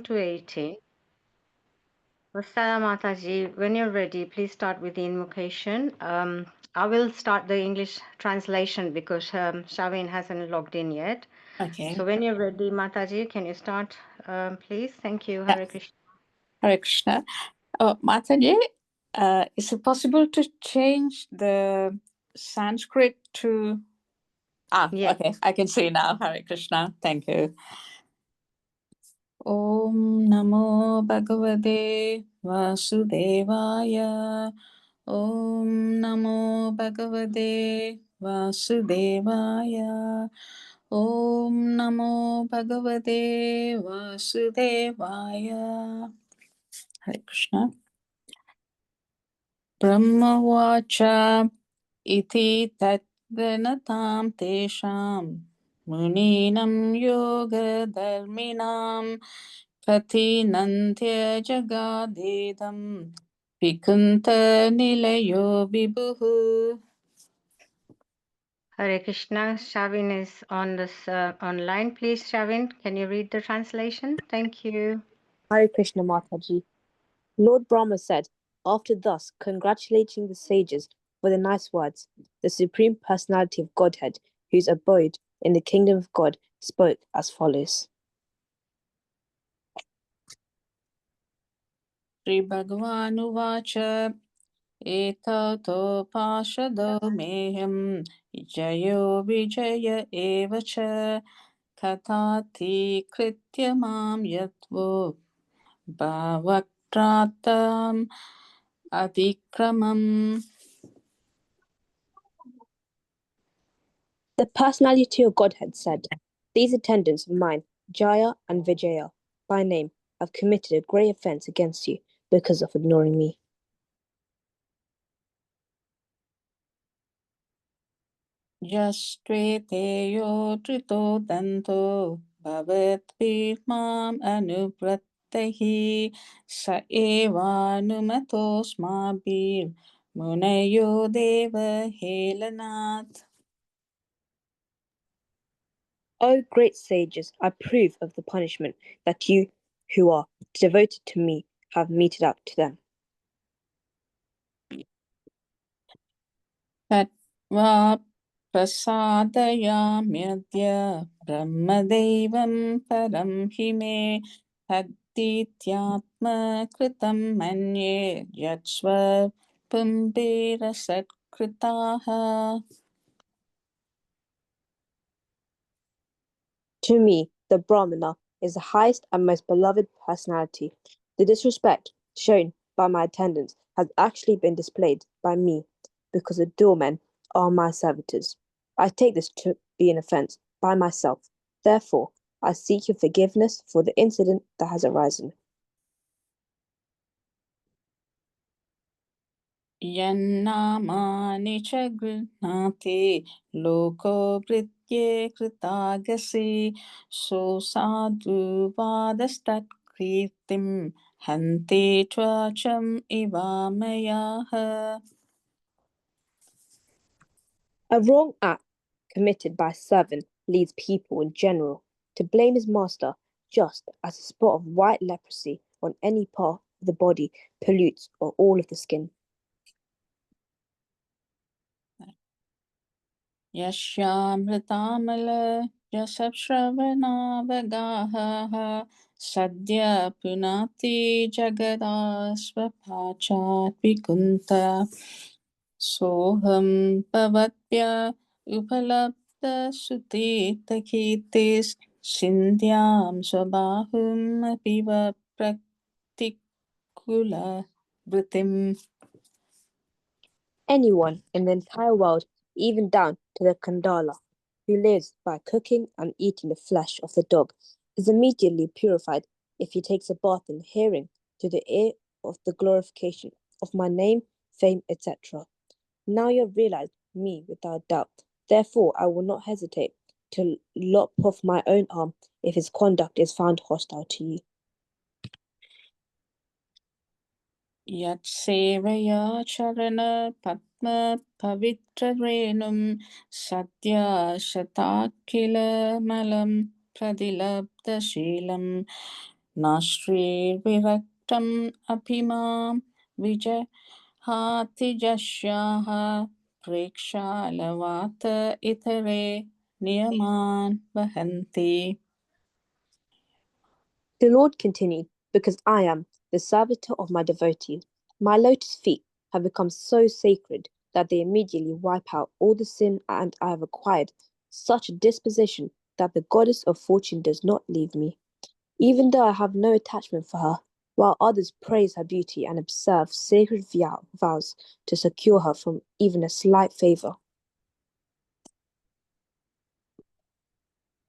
to 18. Vasaya Mataji, when you're ready, please start with the invocation. I will start the English translation because Shavin hasn't logged in yet. Okay. So when you're ready, Mataji, can you start, please? Thank you. Yeah. Hare Krishna. Hare Krishna. Mataji, is it possible to change the Sanskrit to... Yes. Okay, I can see now. Hare Krishna. Thank you. Om Namo Bhagavate Vasudevaya. Om Namo Bhagavate Vasudevaya. Om Namo Bhagavate Vasudevaya. Hare Krishna. Brahmavacha iti tadvanatam tesham muninam yoga dharminam pratinantya jagadedam vikunta nilayo vibhuhu. Hare Krishna. Shavin is on this online. Please, Shavin, can you read the translation? Thank you. Hare Krishna Mataji. Lord Brahma said, after thus congratulating the sages for the nice words, the Supreme Personality of Godhead, whose abode in the kingdom of God, spoke as follows. Sri Bhagavanu Vacha Etato Pashado Meham Jayo Vijaya Evacha Katati Krityamam Yatvo Bhavakratam Adikramam. The personality of Godhead said, these attendants of mine, Jaya and Vijaya, by name, have committed a great offense against you because of ignoring me. Yastvete yotrito danto bhavat vimam anuprattahi sa eva numatosmabhir munayo deva helanat. O great sages, I approve of the punishment that you, who are devoted to me, have meted out to them. Tatva prasadayamyadya brahmadevam param hime taddityatma kritam manye yatsva pumbera satkritaha. To me, the Brahmana is the highest and most beloved personality. The disrespect shown by my attendants has actually been displayed by me because the doormen are my servitors. I take this to be an offense by myself. Therefore, I seek your forgiveness for the incident that has arisen. Yannamani cha gృhnāti loko vritye kritagasi so sadhu vadastat kirtim hanti tvacham ivamayaha. A wrong act committed by a servant leads people in general to blame his master, just as a spot of white leprosy on any part of the body pollutes all of the skin. Yashyamritamala jasapshravanavagaha sadhya punati jagadasvapachat vikunta soham pavatya upalapta suti takitis sindhyam svabahum apiva praktikula vritim. Anyone in the entire world, even down to the Kandala, who lives by cooking and eating the flesh of the dog, is immediately purified if he takes a bath in hearing to the ear of the glorification of my name, fame, etc. Now you have realized me without doubt. Therefore, I will not hesitate to lop off my own arm if his conduct is found hostile to you. Yat sevaya charana padma pavitra renum satya shatakila malam pradilabda shilam नाश्रीर्विरक्तम् अभिमां विजहाति जस्याः प्रेक्षालवात इतरे नियमान् वहन्ति. The Lord continued, because I am the servitor of my devotees. My lotus feet have become so sacred that they immediately wipe out all the sin and I have acquired such a disposition that the goddess of fortune does not leave me. Even though I have no attachment for her, while others praise her beauty and observe sacred vows to secure her from even a slight favor.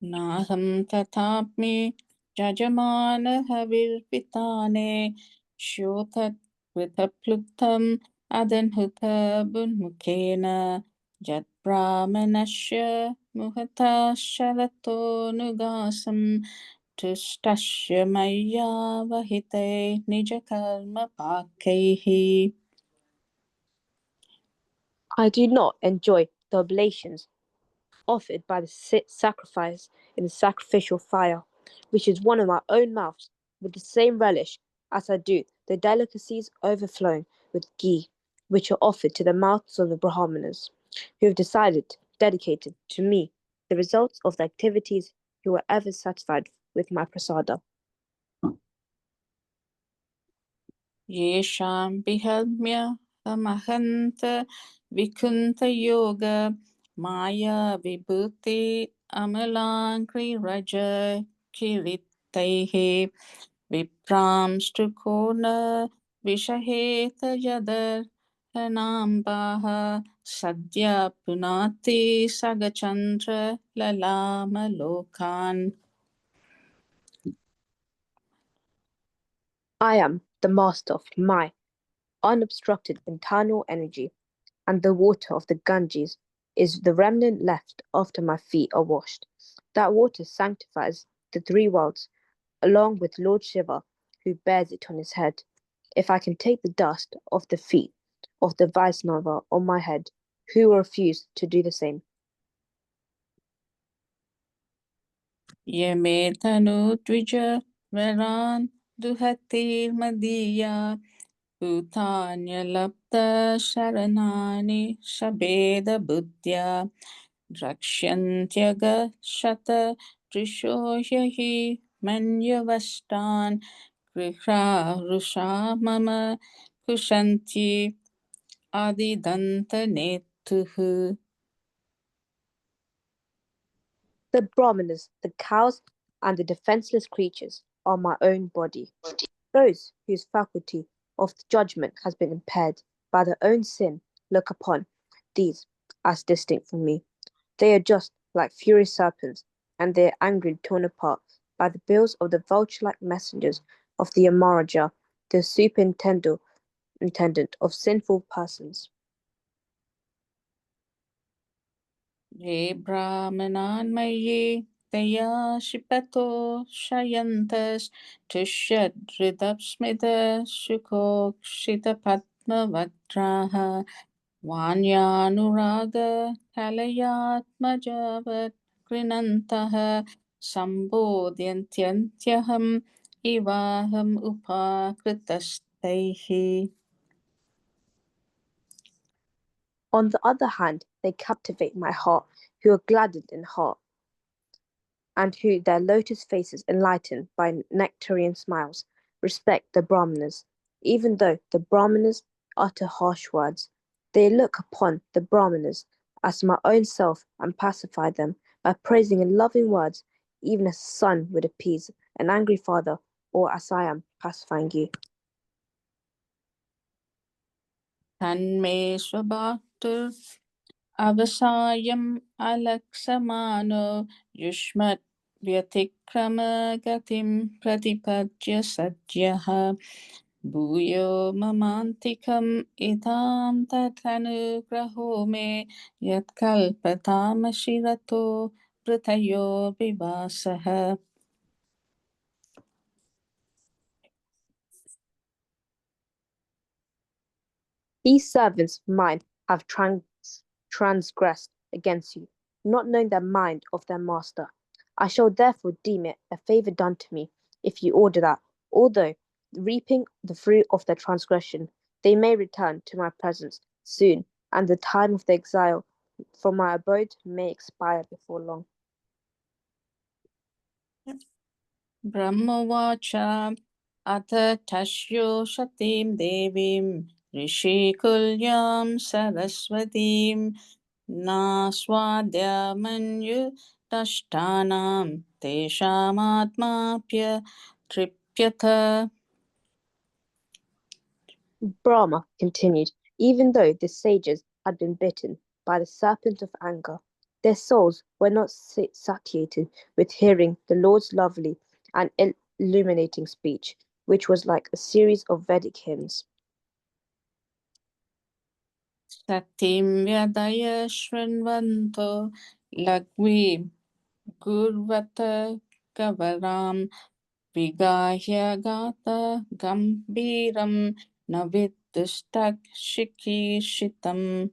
नाहं तथाप्मि जजमानहविर्पिताने श्योतत्कृतप्लुब्धम् अदन्हुतबुन्मुखेन यत्ब्राह्मणस्य मुहतः शरतोऽनुगासं तुष्टस्य मय्या वहिते निजकर्मपाकैः. I do not enjoy the oblations offered by the sacrifice in the sacrificial fire, which is one of my own mouths, with the same relish as I do the delicacies overflowing with ghee, which are offered to the mouths of the Brahmanas, who have decided, dedicated to me, the results of the activities, who are ever satisfied with my prasada. येषां विहम्य अमहन्त विकुन्तयोग माया विभूति अमलाङ्घ्रिरज किरीटैः विभ्रांष्टुको न विषहेत यदर्हनाम्बाः सद्य पुनाति सगचन्द्र ललामलोकान्. I am the master of my unobstructed internal energy, and the water of the Ganges is the remnant left after my feet are washed. That water sanctifies the three worlds, along with Lord Shiva, who bears it on his head. If I can take the dust off the feet of the Vaisnava on my head, who will refuse to do the same? Yeme tanu dvija varan duhatirmadiya Bhutanya lapta sharanani shabeda buddhya Drakshantyaga shata trishoyahi manyavastan Grihra rusha mama kushanti adidanta netuhu. The Brahmanas, the cows, and the defenseless creatures are my own body. Those whose faculty of judgment has been impaired by their own sin look upon these as distinct from me. They are just like furious serpents, and they are angrily torn apart by the bills of the vulture-like messengers of the Amaraja, the superintendent of sinful persons. Ye brahmanan maye taya shipato shayantas tushadridapsmita shukokshita padma vatraha vanyanuraga kalayatmajavat grinantaha sambodhyantyanthyaham ivaham upakritastehi. On the other hand, they captivate my heart, who are gladdened in heart, and who their lotus faces enlighten by nectarian smiles, respect the Brahmanas. Even though the Brahmanas utter harsh words, they look upon the Brahmanas as my own self and pacify them by praising in loving words, even as a son would appease an angry father, or as I am pacifying you. Tanme swabhaktur avasayam alaksamano yushmat vyatikrama gatim pratipajya sadhyaha bhuyo mamantikam idam tathanugraho me yatkalpatamashirato pratayo vivasaha. These servants of mine have transgressed against you, not knowing the mind of their master. I shall therefore deem it a favour done to me if you order that, although reaping the fruit of their transgression, they may return to my presence soon, and the time of the exile from my abode may expire before long. ब्रह्मवाच अथ तस्यो सतीं देवीं ऋषिकुल्यां सरस्वतीं नास्वाद्यमन्युतष्टानां तेषामात्माप्यतृप्यथ. Brahma continued, even though the sages had been bitten by the serpent of anger, their souls were not satiated with hearing the Lord's lovely and illuminating speech, which was like a series of Vedic hymns. सतीं व्यदय शृण्वन्तो लघ्वीं कुर्वत कवरां विगाह्य गात गम्भीरं न विदुस्तक्षिकीर्षितम्.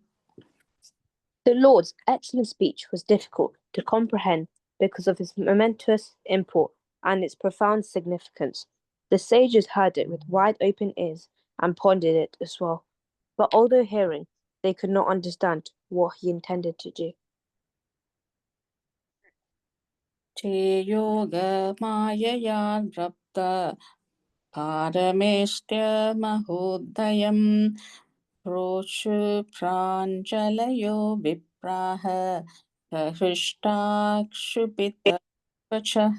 The Lord's excellent speech was difficult to comprehend because of its momentous import and its profound significance. The sages heard it with wide open ears and pondered it as well. But although hearing, they could not understand what he intended to do. चेयोगमायया रप्त पारमेष्ट्यमहोदयं प्रोक्षुप्राञ्जलयो विप्राः प्रहृष्टाक्षुभितवचः.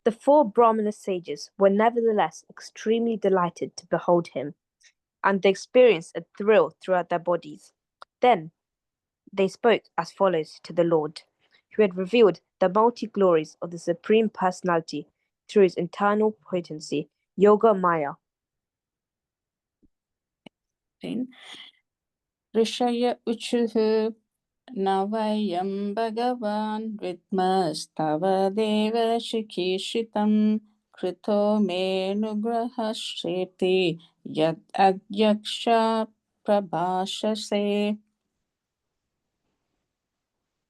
The four Brahmana sages were nevertheless extremely delighted to behold him, and they experienced a thrill throughout their bodies. Then they spoke as follows to the Lord, who had revealed the multi glories of the Supreme Personality through his internal potency, Yoga Maya. ऋषय उचुः न वयं भगवान् विद्मस्तव देव शिखीर्षितं कृतो मेऽनुग्रहश्चेति यद् अध्यक्ष प्रभाषसे.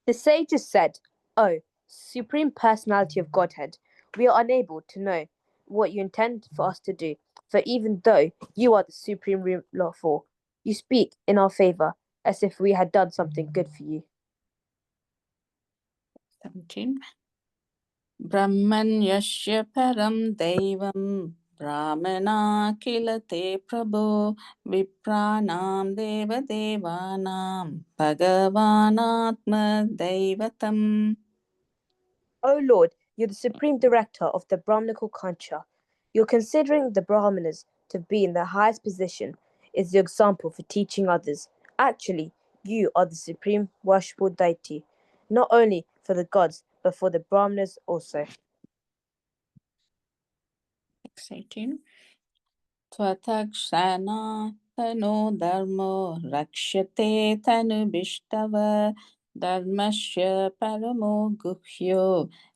The sages said, O Supreme Personality of Godhead, we are unable to know what you intend for us to do, for even though you are the Supreme Ruler, you speak in our favor as if we had done something good for you. 17. ब्रह्मण्यस्य परं दैवं ब्राह्मणा किल ते प्रभो विप्राणां देवदेवानां भगवानात्मदैवतम्. O Lord, you're the Supreme Director of the Brahmanical culture. You're considering the Brahmanas to be in the highest position is the example for teaching others. Actually, you are the Supreme Worshipful Deity, not only for the gods, but for the Brahmanas also. Exciting. त्वत्क्षणातनो धर्मो रक्ष्यते तनुभिष्टव धर्मस्य परमो गुह्यो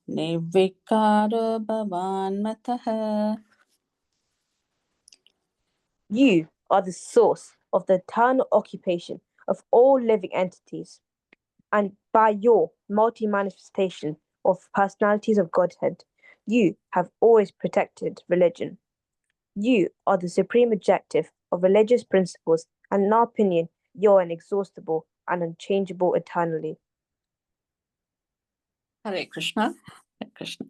निर्विकारो भवान्मतः. You are the source of the eternal occupation of all living entities, and by your multi manifestation of personalities of Godhead, you have always protected religion. You are the supreme objective of religious principles, and in our opinion, you're inexhaustible and unchangeable eternally. Hare Krishna. Hare Krishna.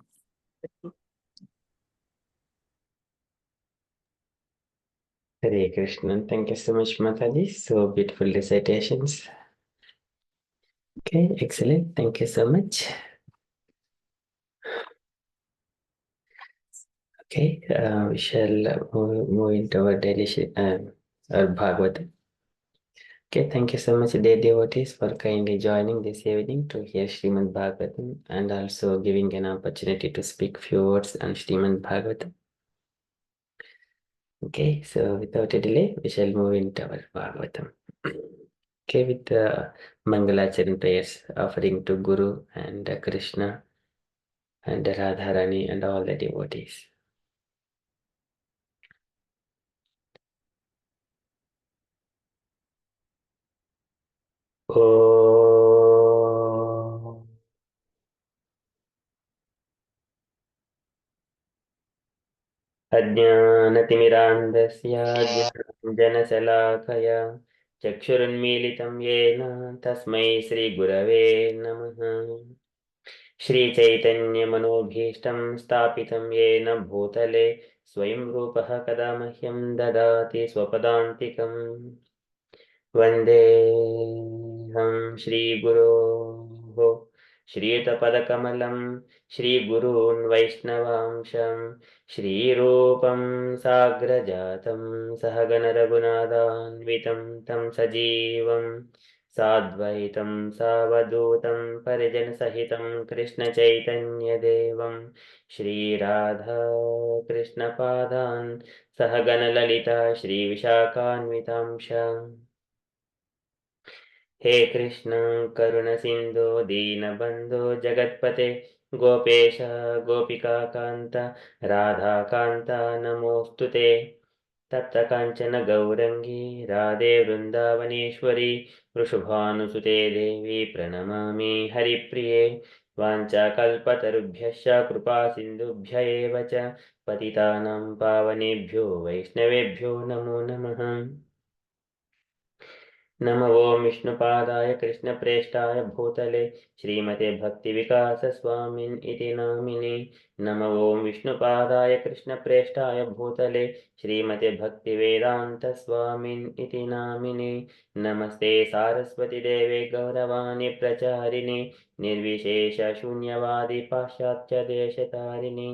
Hare Krishna. Thank you so much, Mataji. So beautiful recitations. Okay, excellent. Thank you so much. Okay, we shall move into our daily our Bhagavatam. Okay, thank you so much, dear devotees, for kindly joining this evening to hear Srimad Bhagavatam and also giving an opportunity to speak few words on Srimad Bhagavatam. Okay, so without a delay, we shall move into our Bhagavatam. Okay, with the Mangalacharan prayers offering to Guru and Krishna and Radharani and all the devotees. Oh. अज्ञानतिमिरान्धस्य ज्ञानाञ्जनशलाकया चक्षुरुन्मीलितं येन तस्मै श्रीगुरवे नमः। श्रीचैतन्यमनोभीष्टं स्थापितं येन भूतले स्वयं रूपः कदा मह्यं ददाति स्वपदान्तिकम्। वन्देऽहं श्रीगुरोः श्रीयुतपदकमलं श्रीगुरून् वैष्णवांशं श्रीरूपं साग्रजातं सहगणरघुनाथान्वितं तं सजीवं साद्वैतं सावधूतं परिजनसहितं कृष्णचैतन्यदेवं श्रीराधा कृष्णपादान् सहगणललिता श्रीविशाखान्वितांश। हे कृष्ण करुणसिन्धो दीनबन्धो जगत्पते गोपेश गोपिकान्त राधाकान्त नमोऽस्तु ते। तप्तकाञ्चन गौरङ्गी राधे वृन्दावनेश्वरी वृषभानुसुते देवी प्रणमामि हरिप्रिये। वाञ्छाकल्पतरुभ्यश्च कृपासिन्धुभ्य एव च पतितानां पावनेभ्यो वैष्णवेभ्यो नमो नमः। नमो ॐ विष्णुपादाय कृष्णप्रेष्ठाय भूतले श्रीमते भक्तिविकासस्वामिन् इति नामिने। नमो ॐ विष्णुपादाय कृष्णप्रेष्ठाय भूतले श्रीमते भक्तिवेदान्तस्वामिन् इति नामिने। नमस्ते सारस्वती देवे गौरवाणी प्रचारिणे निर्विशेषशून्यवादी पाश्चात्यदेशतारिणे।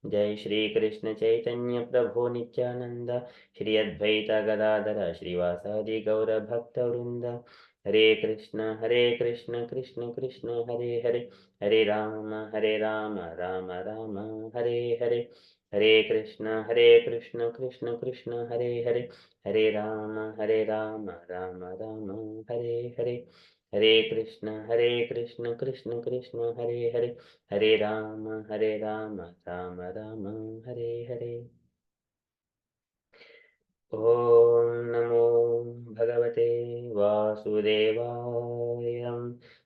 जय श्री कृष्ण चैतन्य प्रभु नित्यानंद श्री अद्वैत गदाधर श्रीवासादि गौर भक्तवृंद। हरे कृष्ण कृष्ण कृष्ण हरे हरे हरे राम राम राम हरे हरे। हरे कृष्ण कृष्ण कृष्ण हरे हरे हरे राम राम राम हरे हरे। हरे कृष्ण कृष्ण कृष्ण हरे हरे हरे राम राम राम हरे हरे। ॐ नमो भगवते वासुदेवाय।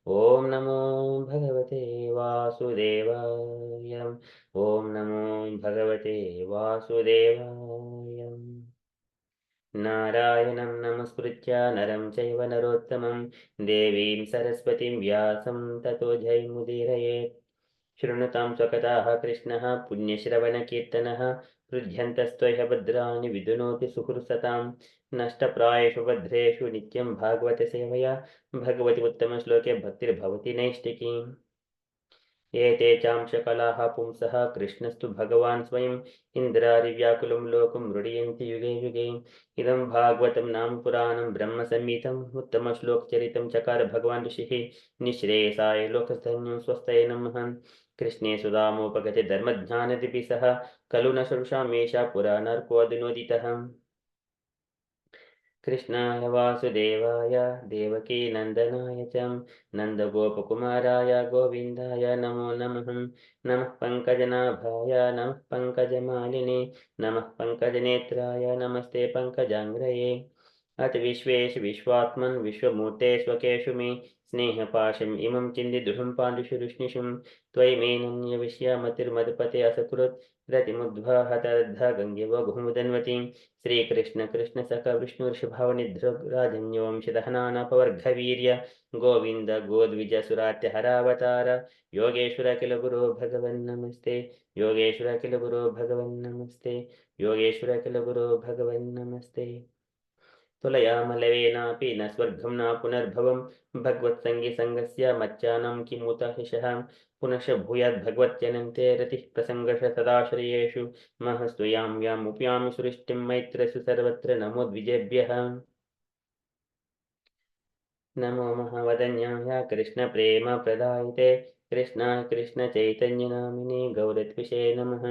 ॐ नमो भगवते वासुदेवाय। ॐ नमो भगवते वासुदेवाय। नारायणं नमस्कृत्य नरं चैव नरोत्तमं देवीं सरस्वतीं व्यासं ततो जयमुदीरयेत्। शृणुतां स्वकथाः कृष्णः पुण्यश्रवणकीर्तनः हृद्यन्तस्त्वह्य भद्राणि विदुनोति सुहृत्सतां नष्टप्रायेषु भद्रेषु नित्यं भागवतसेवया भगवति उत्तमश्लोके भक्तिर्भवति नैष्टिकीम्। एते चांशकलाः पुंसः कृष्णस्तु भगवान् स्वयम् इन्द्रारिव्याकुलं लोकं मृडयन्ति युगे युगे। इदं भागवतं नाम पुराणं ब्रह्मसंहितम् उत्तमश्लोकचरितं चकार भगवान् ऋषिः निःश्रेयसाय लोकधर्म्यं स्वस्तये नमः। कृष्णे सुदामोपगते धर्मज्ञानदिभिः सह खलु न सरुषामेषा पुरा नरकोऽदुनोदितः। कृष्णाय वासुदेवाय देवकी नन्दनाय च नन्दगोपकुमाराय गोविन्दाय नमो नमः। नमः पङ्कजनाभाय नमः पङ्कजमालिने नमः पङ्कजनेत्राय नमस्ते पङ्कजाङ्ग्रये। अथ विश्वेश विश्वात्मन् विश्वमूर्ते स्वकेषु मे स्नेहपाशम् इमं चिन्तिदृढं पाण्डुषु रुष्णिषुं त्वयि मेनन्यविष्यमतिर्मदपते असकृत् रतिमुद्वहतर्ध गङ्गेव घुमुदन्वतीं। श्रीकृष्ण कृष्ण सख विष्णुर्षभावनिधृ राजन्यवंशदहनानपवर्गवीर्य गोविन्द गोद्विज सुरात्यहरावतार योगेश्वर किल गुरो भगवन्नमस्ते। योगेश्वर किल गुरो भगवन्नमस्ते। योगेश्वर किल गुरो भगवन्नमस्ते। तुलयामलवेनापि न स्वर्गं न पुनर्भवं भगवत्सङ्गीसङ्गस्य मच्चानं किमुतहिषः पुनश भूयाद्भगवत्यनन्ते रतिः प्रसङ्गश सदाश्रयेषु महस्तु यां यामुपयामि सृष्टिं मैत्रसु सर्वत्र नमो द्विजेभ्यः। नमो महावदन्याय कृष्णप्रेमप्रदायिते कृष्णाय कृष्णचैतन्यनामिने गौरत्विषे नमः।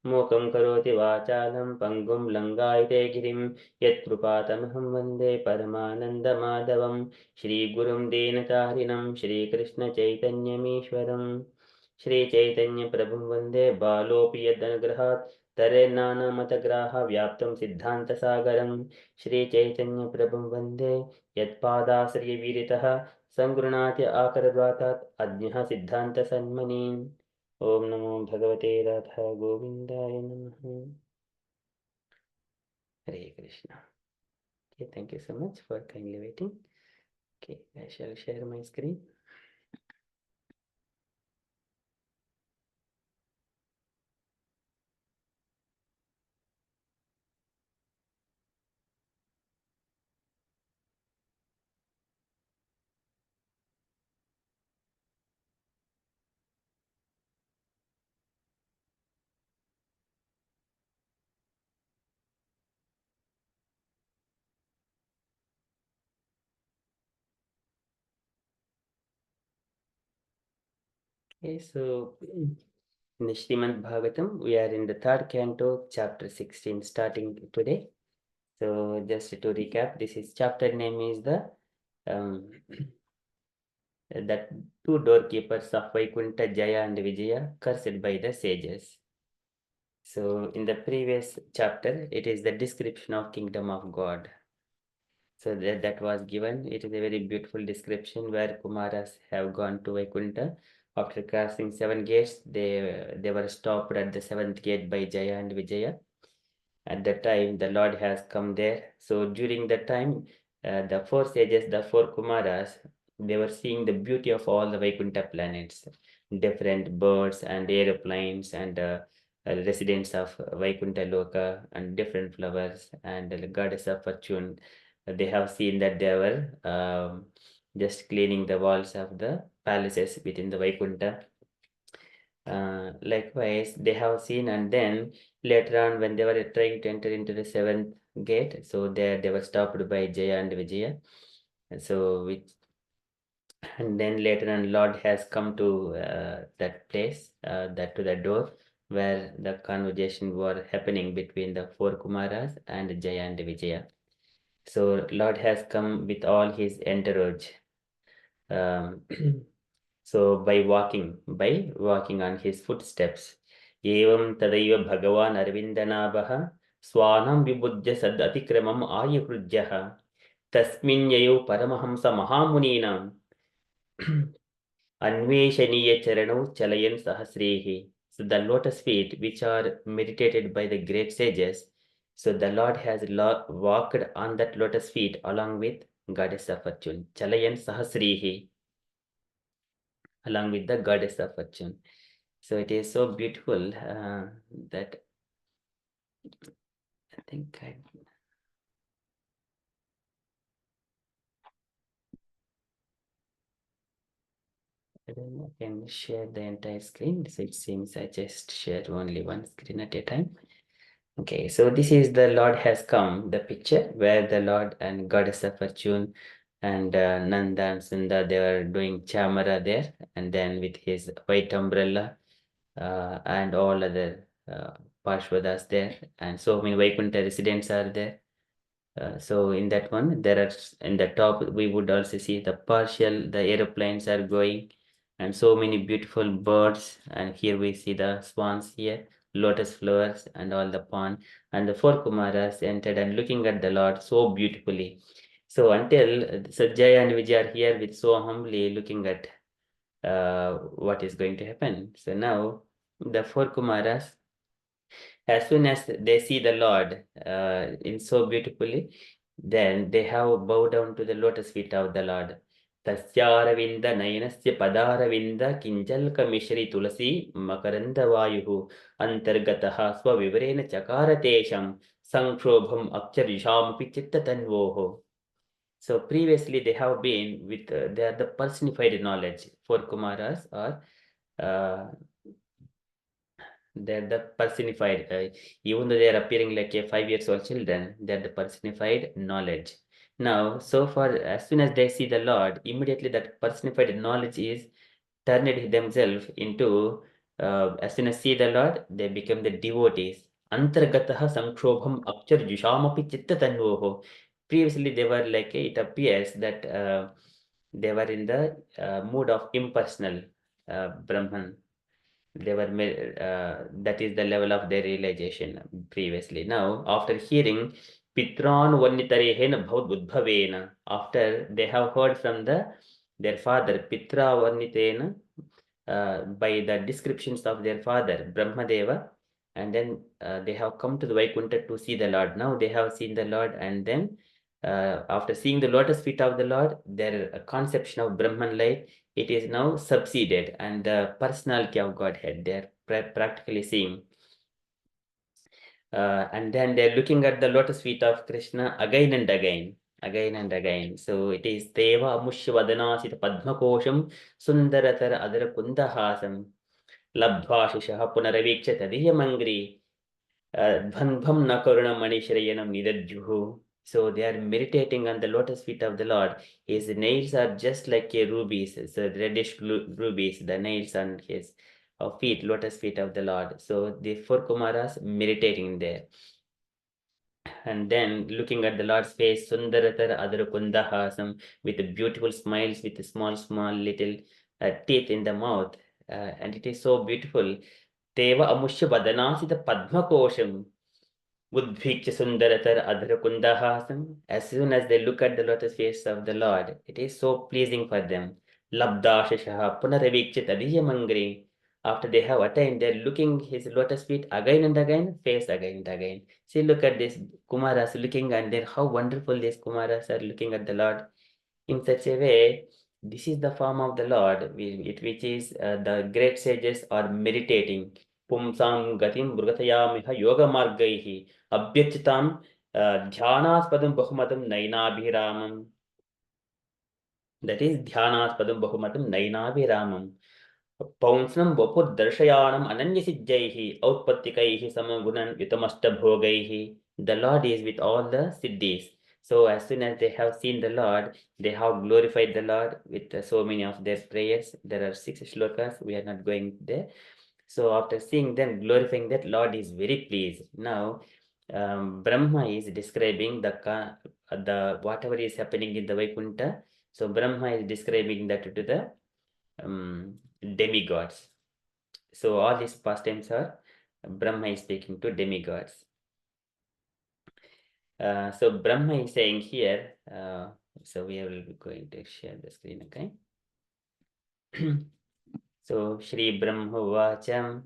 मूकं करोति वाचालं पङ्गुं लङ्घयते गिरिं यत्कृपातमहं वन्दे परमानन्दमाधवं श्रीगुरुं दीनतारिणं श्रीकृष्णचैतन्यमीश्वरम्। श्रीचैतन्यप्रभुं वन्दे बालोऽपि यदनुग्रहात् तरेन्नानामतग्राः व्याप्तं सिद्धान्तसागरं। श्रीचैतन्यप्रभुं वन्दे यत्पादाश्रयविरतः सङ्गृह्णाति आकरद्वातात् अज्ञः सिद्धान्तसन्मनीम्। ॐ नमो भगवते राधा गोविन्दाय नमः। Hare Krishna. Okay, thank you so much for kindly waiting. Okay, I shall share my screen. Okay, so in the Srimad Bhagavatam, we are in the third canto, chapter 16, starting today. So just to recap, this is chapter name is the that two doorkeepers of Vaikuntha, Jaya and Vijaya, cursed by the sages. So in the previous chapter, it is the description of kingdom of God. So that was given. It is a very beautiful description where Kumaras have gone to Vaikuntha. After crossing 7 gates, they were stopped at the 7th gate by Jaya and Vijaya. At that time, the Lord has come there. So during that time, the four sages, the four Kumaras, they were seeing the beauty of all the Vaikuntha planets, different birds and aeroplanes and residents of Vaikuntha Loka and different flowers and the goddess of fortune. They have seen that they were just cleaning the walls of the palaces within the Vaikuntha. Likewise, they have seen, and then later on, when they were trying to enter into the 7th gate, so there they were stopped by Jaya and Vijaya. And so, and then later on, Lord has come to that place, that to the door where the conversation were happening between the four Kumaras and Jaya and Vijaya. So, Lord has come with all his entourage. Um, so by walking on his footsteps. Evam tadaiva Bhagavan Arvindanabha Swanam Vibhujya Sad Atikramam Ayukrujyaha Tasmin Yayo Paramahamsa Mahamuninam Anveshaniya Charano Chalayan Sahasrehi. So the lotus feet which are meditated by the great sages. So the Lord has walked on that lotus feet along with Goddess of Fortune, Chalayan Sahasrehi, along with the Goddess of Fortune. So it is so beautiful that I think I don't know, I can share the entire screen. So it seems I just share only one screen at a time. Okay, so this is the Lord has come, the picture where the Lord and Goddess of Fortune and Nanda and Sunda, they were doing chamara there, and then with his white umbrella and all other Parshvadas there, and so many Vaikuntha residents are there. So in that one, there are in the top, we would also see the the aeroplanes are going and so many beautiful birds. And here we see the swans here, lotus flowers and all the pond. And the four Kumaras entered and looking at the Lord so beautifully. So until Sajjaya and Vijay are here with so humbly looking at what is going to happen. So now the four Kumaras, as soon as they see the Lord in so beautifully, then they have bowed down to the lotus feet of the Lord. Tasyaravinda nayanasya padaravinda kinjalka mishri tulasi makaranda vayuhu antargataha swavivrena chakaratesham sankshobham akcharishamapi chittatanvoho. So previously they have been with, they are the personified knowledge. For Kumaras or they're the personified, even though they are appearing like a 5 years old children, they're the personified knowledge. Now, so far, as soon as they see the Lord, immediately that personified knowledge is turned themselves into, as soon as see the Lord, they become the devotees. Antargataha sankshobham akchar jushamapi chittatanvoho. Previously, they were like, it appears that they were in the mood of impersonal Brahman. They were that is the level of their realization previously. Now after hearing pitran varnitarehen bhavat budbhavena, after they have heard from their father pitra varnitena, by the descriptions of their father Brahmadeva, and then they have come to the Vaikuntha to see the Lord. Now they have seen the Lord, and then after seeing the lotus feet of the Lord, their conception of Brahman light, it is now subsided, and the personality of Godhead, they're practically seeing. And then they're looking at the lotus feet of Krishna again and again, again and again. So it is Deva Amushya Vadanasita Padmakosham Sundaratar Adara Kundahasam Labdvashishah Punaravikcha Tadiyamangri Dvanbham Nakaruna Manishrayanam Nidadjuhu. So they are meditating on the lotus feet of the Lord. His nails are just like a rubies, so reddish rubies, the nails on his feet, lotus feet of the Lord. So the four Kumaras meditating there. And then looking at the Lord's face, Sundaratar Adarakundahasam, with beautiful smiles, with small little teeth in the mouth. And it is so beautiful. Deva Amushya Vadanasita Padmakosham. Udvikcha Sundaratar Adharakundahasam. As soon as they look at the lotus face of the Lord, it is so pleasing for them. Labdashashaha Punaravikcha Tadiyamangri. After they have attained, they're looking his lotus feet again and again, face again and again. See, look at this Kumaras looking, and then how wonderful these Kumaras are looking at the Lord in such a way. This is the form of the Lord, which is the great sages are meditating. Pumsam gatim mrugatayamiha yoga margaihi abhyachitam dhyanaspadaam bahumatam nainabhiramam. That is dhyanaspadaam bahumatam nainabhiramam. Paunsnam vapur darshayanam ananyasiddhaihi outpattikaihi samagunan yutamashtabhogaihi. The Lord is with all the siddhis. So as soon as they have seen the Lord, they have glorified the Lord with so many of their prayers. There are 6 shlokas. We are not going there. So after seeing them glorifying that, Lord is very pleased. Now Brahma is describing the whatever is happening in the Vaikuntha. So Brahma is describing that to the demigods. So all these pastimes are Brahma is speaking to demigods. So Brahma is saying here, so we will be going to share the screen, okay? So Shri Brahma Vacham.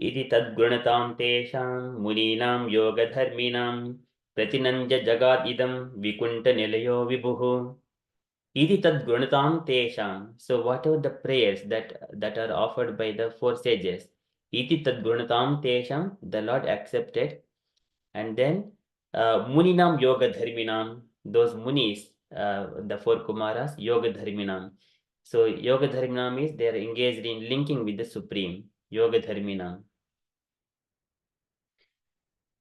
इति तद्गुणतां तेषां मुनीनां योगधर्मिणां प्रतिनञ्ज जगादिदं विकुण्ठनिलयो विभुः इति तद्गुणतां तेषां. So whatever the prayers that are offered by the 4 sages, iti tadgunatam tesham, the Lord accepted. And then muninam yoga dharminam, those munis, the 4 kumaras, yoga dharminam. So yoga dharminam is they are engaged in linking with the supreme, yoga dharminam.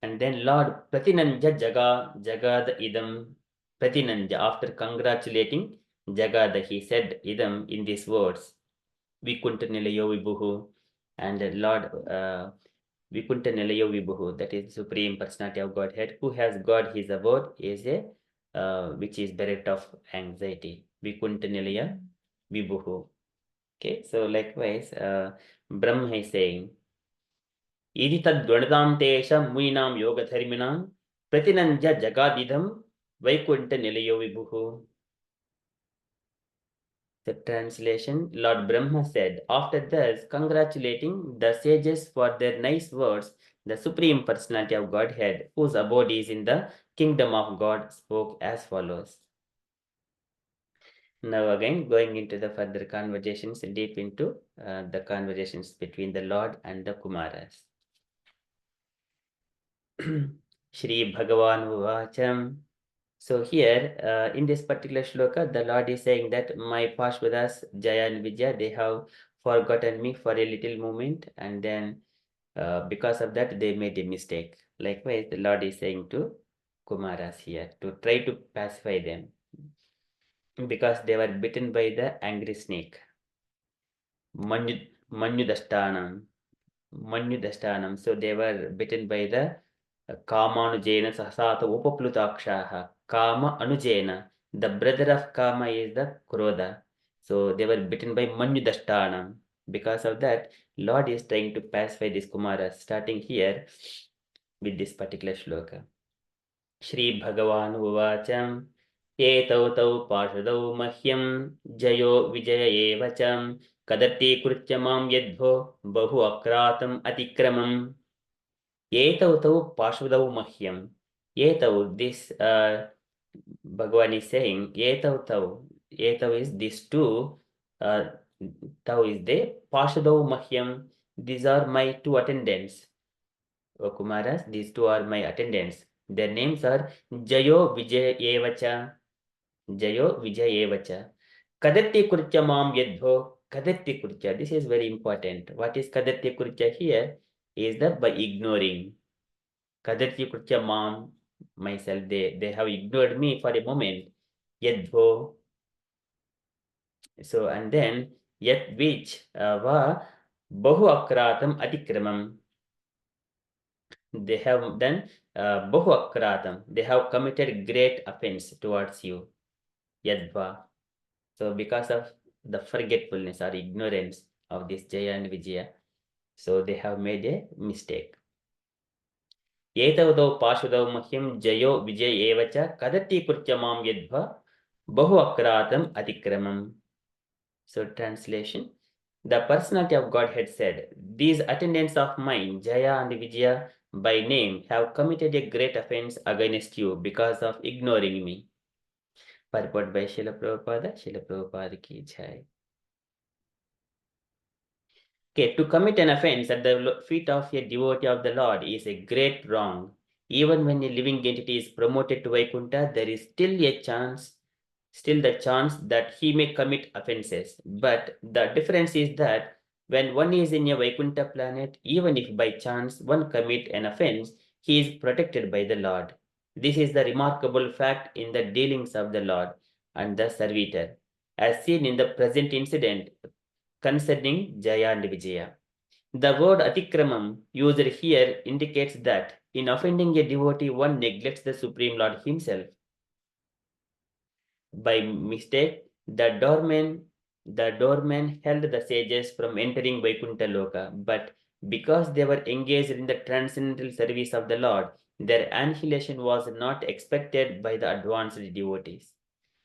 And then Lord pratinanja jagad idam pratinanja, after congratulating Jagada, he said idam in these words, Vikuntanelayo Vibhuhu, and Lord Vikuntanelayo Vibhuhu, that is Supreme Personality of Godhead, who has got his abode, is a which is bereft of anxiety. Vikuntanelaya Vibhuhu. Okay, so likewise, Brahma is saying, Idi tad gwanadam tesha muinam yogadharminam pratinanja jagadidham Vaikuntanelayo Vibhuhu. The translation, Lord Brahma said, after thus congratulating the sages for their nice words, the Supreme Personality of Godhead, whose abode is in the kingdom of God, spoke as follows. Now again, going into the further conversations, deep into the conversations between the Lord and the Kumaras. Shri Bhagavan Vacham. So here, in this particular shloka, the Lord is saying that my Parshvadas, Jaya and Vijaya, they have forgotten me for a little moment, and then because of that, they made a mistake. Likewise, the Lord is saying to Kumaras here to try to pacify them because they were bitten by the angry snake. Manyudashtanam. So they were bitten by the Kamanujena Sahasata Upaplutakshah. Kama Anujena. The brother of Kama is the Krodha. So they were bitten by Manyudashtanam. Because of that, Lord is trying to pacify these Kumaras, starting here with this particular shloka. Shri Bhagavan Uvacham. एतौ तौ पार्षदौ मह्यं जयो विजय एव च कदतीकृत्य मां यद्भो बहु अक्रातम् अतिक्रमम् एतौ तौ पार्षदौ मह्यं एतौ this Bhagavan is saying etau is these two uh, tau is the parshadau mahyam, these are my two attendants. O Kumaras, these two are my attendants. Their names are Jayo Vijay Evacha. Jayo Vijay Evacha. Kadatti Kurcha Mam Yadho. Kadatti Kurcha. This is very important. What is Kadatti Kurcha here? Is that by ignoring. Kadatti Kurcha Mam, myself, they have ignored me for a moment. Yadho. So, and then yet which va bahu akratam atikramam. They have done bahu akratam. They have committed great offense towards you. Yadva. So, because of the forgetfulness or ignorance of this Jaya and Vijaya, so they have made a mistake. Etavadau pashudau mahyam jayo vijay evacha kadati kurtyamam yadva bahu akratam atikramam. So, translation. The personality of Godhead said, these attendants of mine, Jaya and Vijaya, by name, have committed a great offense against you because of ignoring me. Purport by Srila Prabhupada ki jai. Okay, to commit an offense at the feet of a devotee of the Lord is a great wrong. Even when a living entity is promoted to Vaikuntha, there is still the chance that he may commit offenses. But the difference is that when one is in a Vaikuntha planet, even if by chance one commit an offense, he is protected by the Lord. This is the remarkable fact in the dealings of the Lord and the servitor, as seen in the present incident concerning Jaya and Vijaya. The word atikramam used here indicates that in offending a devotee, one neglects the Supreme Lord himself. By mistake, the doorman held the sages from entering Vaikuntha Loka, but because they were engaged in the transcendental service of the Lord, their annihilation was not expected by the advanced devotees.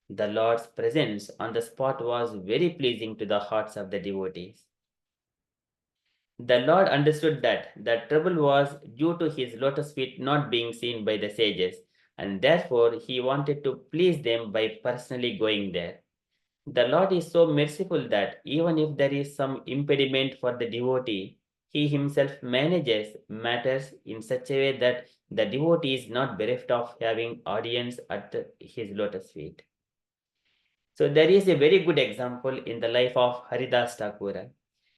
The Lord's presence on the spot was very pleasing to the hearts of the devotees. The Lord understood that the trouble was due to his lotus feet not being seen by the sages, and therefore he wanted to please them by personally going there. The Lord is so merciful that even if there is some impediment for the devotee, he himself manages matters in such a way that the devotee is not bereft of having audience at his lotus feet. So there is a very good example in the life of Haridas Thakura.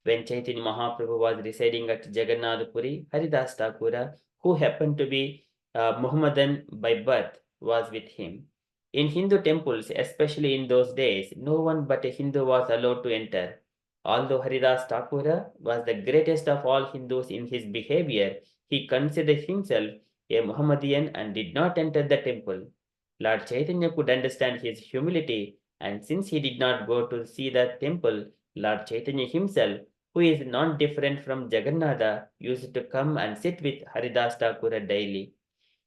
When Chaitanya Mahaprabhu was residing at Jagannath Puri, Haridas Thakura, who happened to be Muhammadan by birth, was with him. In Hindu temples, especially in those days, no one but a Hindu was allowed to enter. Although Haridas Thakura was the greatest of all Hindus in his behavior, he considered himself a Muhammadan and did not enter the temple. Lord Chaitanya could understand his humility, and since he did not go to see the temple, Lord Chaitanya himself, who is not different from Jagannatha, used to come and sit with Haridas Thakura daily.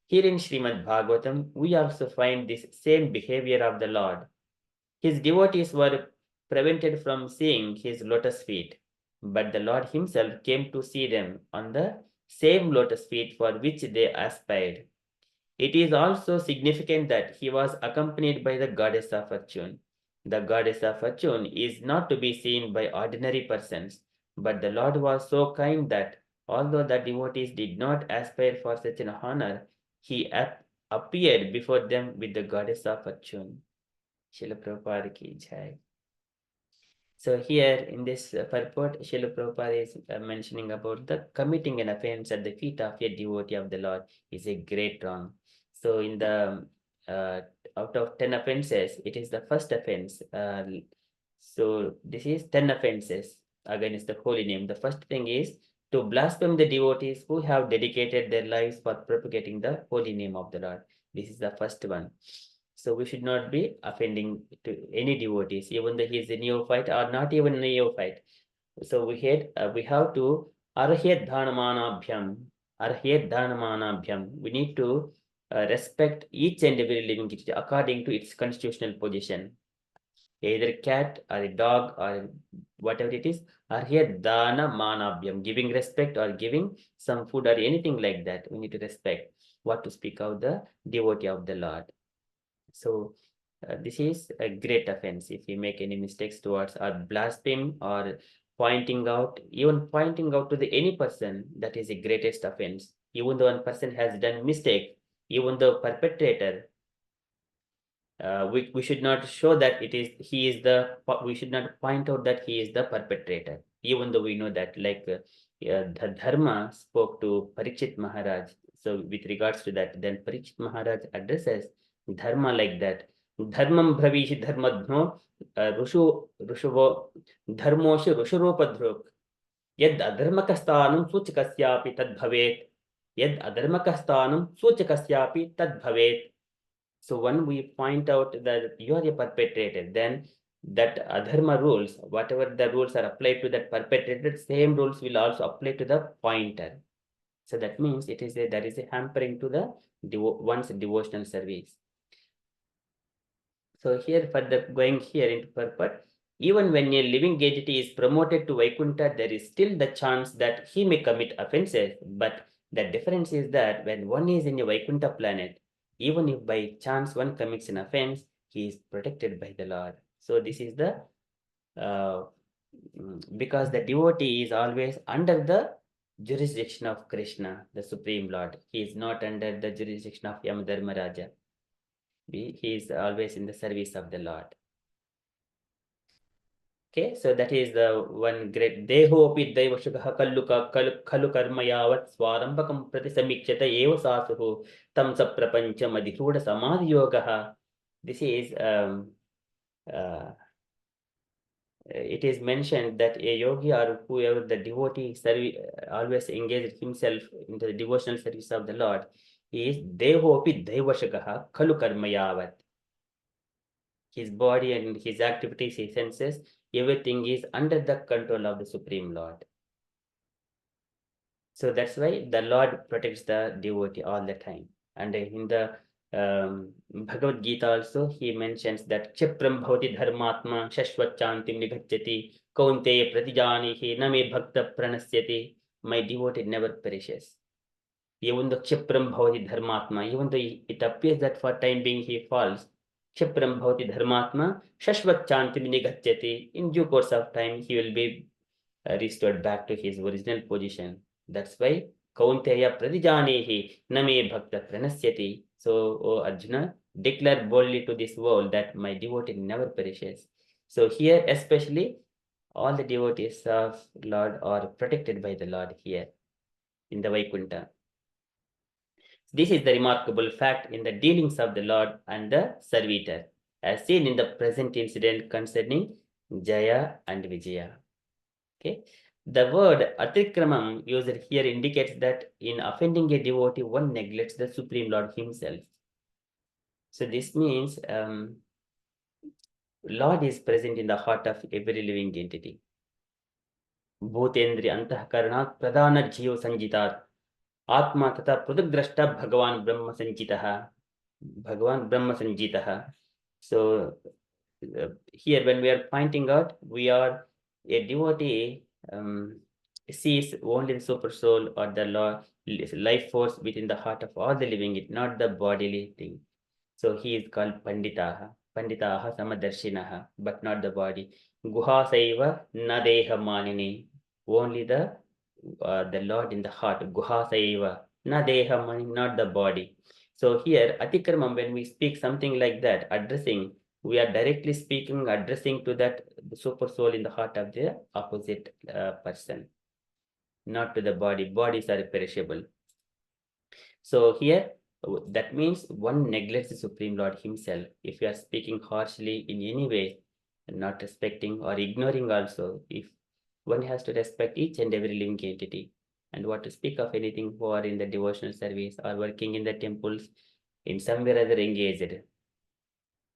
Here in Srimad Bhagavatam, we also find this same behavior of the Lord. His devotees were prevented from seeing his lotus feet, but the Lord himself came to see them on the same lotus feet for which they aspired. It is also significant that he was accompanied by the goddess of fortune. The goddess of fortune is not to be seen by ordinary persons, but the Lord was so kind that although the devotees did not aspire for such an honor, he appeared before them with the goddess of fortune. Srila Prabhupada ki jai. So here in this purport, Srila Prabhupada is mentioning about the committing an offense at the feet of a devotee of the Lord is a great wrong. So in the out of 10 offenses, it is the first offense. So this is 10 offenses against the holy name. The first thing is to blaspheme the devotees who have dedicated their lives for propagating the holy name of the Lord. This is the first one. So we should not be offending to any devotees, even though he is a neophyte or not even a neophyte. So we have to arhyat dhanamanabhyam. We need to respect each and every living entity according to its constitutional position. Either cat or a dog or whatever it is, are here dana manabhyam, giving respect or giving some food or anything like that. We need to respect. What to speak of the devotee of the Lord. So this is a great offense if we make any mistakes towards or blaspheme or even pointing out to the any person, that is the greatest offense. Even though one person has done mistake, even the perpetrator, we should not show that we should not point out that he is the perpetrator, even though we know that, like the Dharma spoke to Parikshit Maharaj. So with regards to that, then Parikshit Maharaj addresses Dharma like that. Dharmam bhavishi dharmadhno rushuvo dharmosha rushuropadhruk yad adharmakasthanam suchakasyapi tad bhavet yad adharmakasthanam suchakasyapi tad bhavet. So when we point out that you are a perpetrator, then that adharma rules, whatever the rules are applied to that perpetrator, same rules will also apply to the pointer. So that means there is a hampering to the one's devotional service. So here further going here into purport, even when a living entity is promoted to Vaikuntha, there is still the chance that he may commit offenses. But the difference is that when one is in a Vaikuntha planet, even if by chance one commits an offense, he is protected by the Lord. So this is the because the devotee is always under the jurisdiction of Krishna, the Supreme Lord. He is not under the jurisdiction of Yamadharmaraja. He is always in the service of the Lord. Okay, so that is the one great dehopi daivashakaha kalu karma yavat swarambakam prati samikshata eva sasuhu tam sa prapancham adhiruda samadhi yogaha. This is it is mentioned that a yogi or whoever the devotee always engaged himself into the devotional service of the Lord, he is dehopi daivashakaha kalu karma yavat. His body and his activities, his senses, everything is under the control of the Supreme Lord. So that's why the Lord protects the devotee all the time. And in the Bhagavad Gita also, he mentions that Chipram bhavati dharmatma shashvachantim nigachyati kaunteya pratijanihi name bhakta pranasyati. My devotee never perishes. Even though Chipram bhavati dharmatma, even though it appears that for time being he falls, Chipram bhavati dharmatma shashvachantim nigachyati. In due course of time, he will be restored back to his original position. That's why Kaunteya Pradijanehi Name Bhakta Pranasyati. So, O Arjuna, declare boldly to this world that my devotee never perishes. So here especially all the devotees of Lord are protected by the Lord here in the Vaikuntha. This is the remarkable fact in the dealings of the Lord and the servitor, as seen in the present incident concerning Jaya and Vijaya. Okay. The word atikramam used here indicates that in offending a devotee, one neglects the Supreme Lord himself. So this means Lord is present in the heart of every living entity. Bhutendri antahkaranat pradana jiva sanjitat atma tata prudagrashta bhagavan brahma sanjitaha. Bhagavan brahma sanjitaha. So here when we are pointing out, we are a devotee sees only the super soul or the life force within the heart of all the living, not the bodily thing. So he is called Panditaha. Panditaha Samadarshinaha, but not the body. Guha Saiva Nadeha Manini. Only the Lord in the heart. Guha Saiva Nadeha Manini, not the body. So here, Atikramam, when we speak something like that, addressing, we are directly speaking, addressing to that the super soul in the heart of the opposite person, not to the body. Bodies are perishable. So here, that means one neglects the Supreme Lord himself. If you are speaking harshly in any way, not respecting or ignoring also, if one has to respect each and every living entity, and what to speak of anything who are in the devotional service or working in the temples, in some way or other engaged.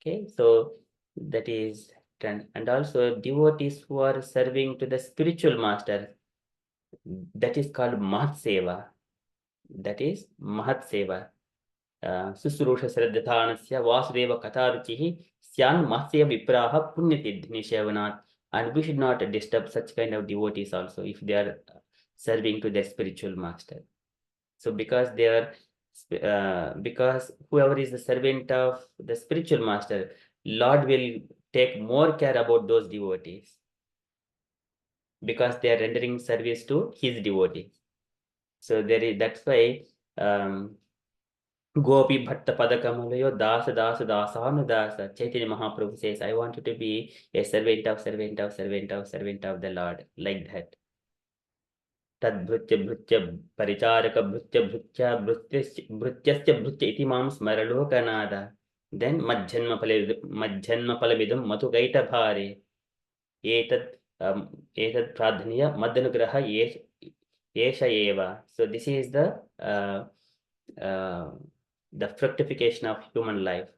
Okay, so that is done. And also devotees who are serving to the spiritual master, that is called Mahat Seva. That is Mahat Seva. Susrusha Sraddhatanasya Vasudeva Katharuchihi Syan Matsya Vipraha Punyatidhini Shevanat. And we should not disturb such kind of devotees also if they are serving to their spiritual master. So because they are because whoever is the servant of the spiritual master, Lord will take more care about those devotees because they are rendering service to his devotees. So that's why Gopi Bhatta Padakamalayo Dasa Dasa Dasanu Dasa. Chaitanya Mahaprabhu says, I want you to be a servant of the Lord, like that. Tadbhutya Bhutya Paricharaka Bhutya Bhutya Bhrutyasya Bhutya iti mam smaralokanada. Then Madhyanma Palamidam Matugaita Bhare. Etad Pradhaniya Madhanugraha Yesha Eva. So this is the fructification of human life,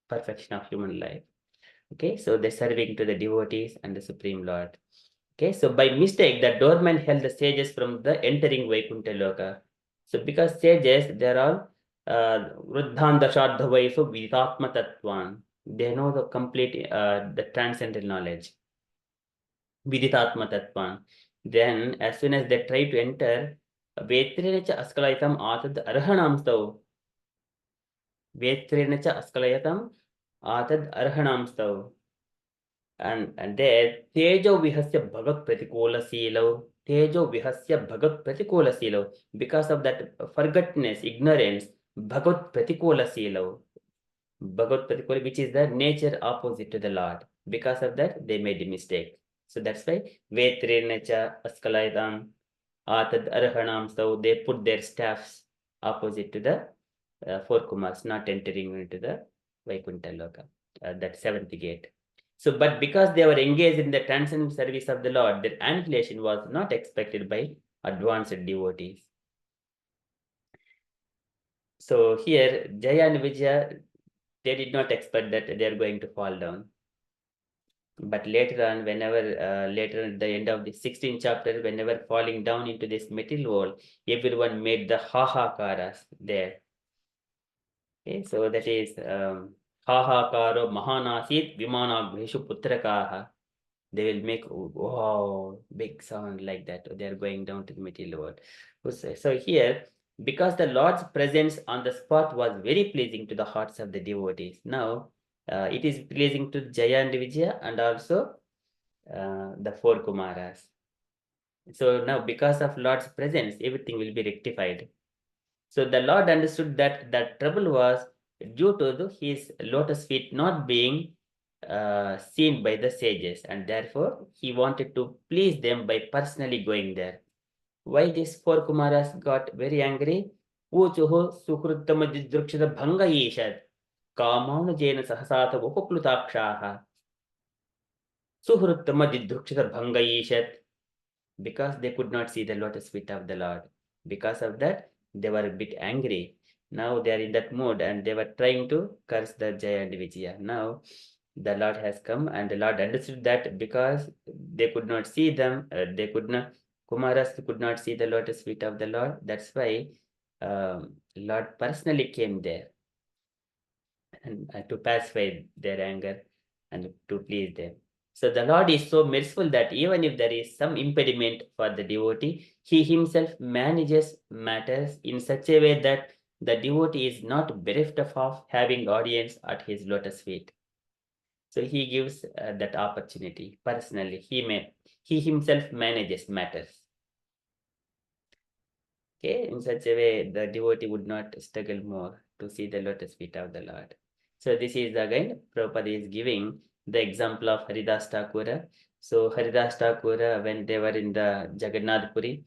perfection of human life. Okay, so they're serving to the devotees and the Supreme Lord. Okay, so by mistake, the doorman held the sages from the entering Vaikuntha Loka. So because sages, they're all Vruddhan Dashadha Vaisu Vidatma Tattvan. They know the complete, the transcendental knowledge. Viditatma Tattvan. Then, as soon as they try to enter, Vetrinecha Askalaitam Atad Arhanamstav. Vetrinecha Askalayatam Atad Arhanamstav. And there, Tejo Vihasya Bhagat Pratikola Silo. Tejo Vihasya Bhagat Pratikola Silo. Because of that forgetfulness, ignorance, Bhagat Pratikola Silo. Bhagat Pratikola, which is the nature opposite to the Lord. Because of that, they made a mistake. So that's why Vetrinecha Askalayatam Atad Arhanam. So they put their staffs opposite to the four Kumars, not entering into the Vaikuntha Loka, that seventh gate. So, but because they were engaged in the transcendent service of the Lord, their annihilation was not expected by advanced devotees. So here, Jaya and Vijaya, they did not expect that they are going to fall down. But later on, whenever, later at the end of the 16th chapter, whenever falling down into this material world, everyone made the ha-ha-karas there. Okay, so that is ha-ha-karo mahanasit vimanagreshu putrakaha. They will make wow big sound like that. They are going down to the material world. So here, because the Lord's presence on the spot was very pleasing to the hearts of the devotees. Now it is pleasing to Jaya and Vijaya and also the four Kumaras. So now because of Lord's presence, everything will be rectified. So the Lord understood that the trouble was due to his lotus feet not being seen by the sages, and therefore he wanted to please them by personally going there. Why these four Kumaras got very angry? Uchuhu suhruttamadidrukshada bhanga yeshad kamanujena sahasata upaplutakshaha suhruttamadidrukshada bhanga yeshad, because they could not see the lotus feet of the Lord. Because of that, they were a bit angry. Now they are in that mood and they were trying to curse the Jaya and Vijaya. Now the Lord has come and the Lord understood that because they could not see them, Kumaras could not see the lotus feet of the Lord. That's why Lord personally came there and to pacify their anger and to please them. So the Lord is so merciful that even if there is some impediment for the devotee, he himself manages matters in such a way that the devotee is not bereft of having audience at his lotus feet. So he gives that opportunity personally. He himself manages matters. Okay, in such a way, the devotee would not struggle more to see the lotus feet of the Lord. So this is again, Prabhupada is giving the example of Haridas Thakura. So Haridas Thakura, when they were in the Jagannath Puri,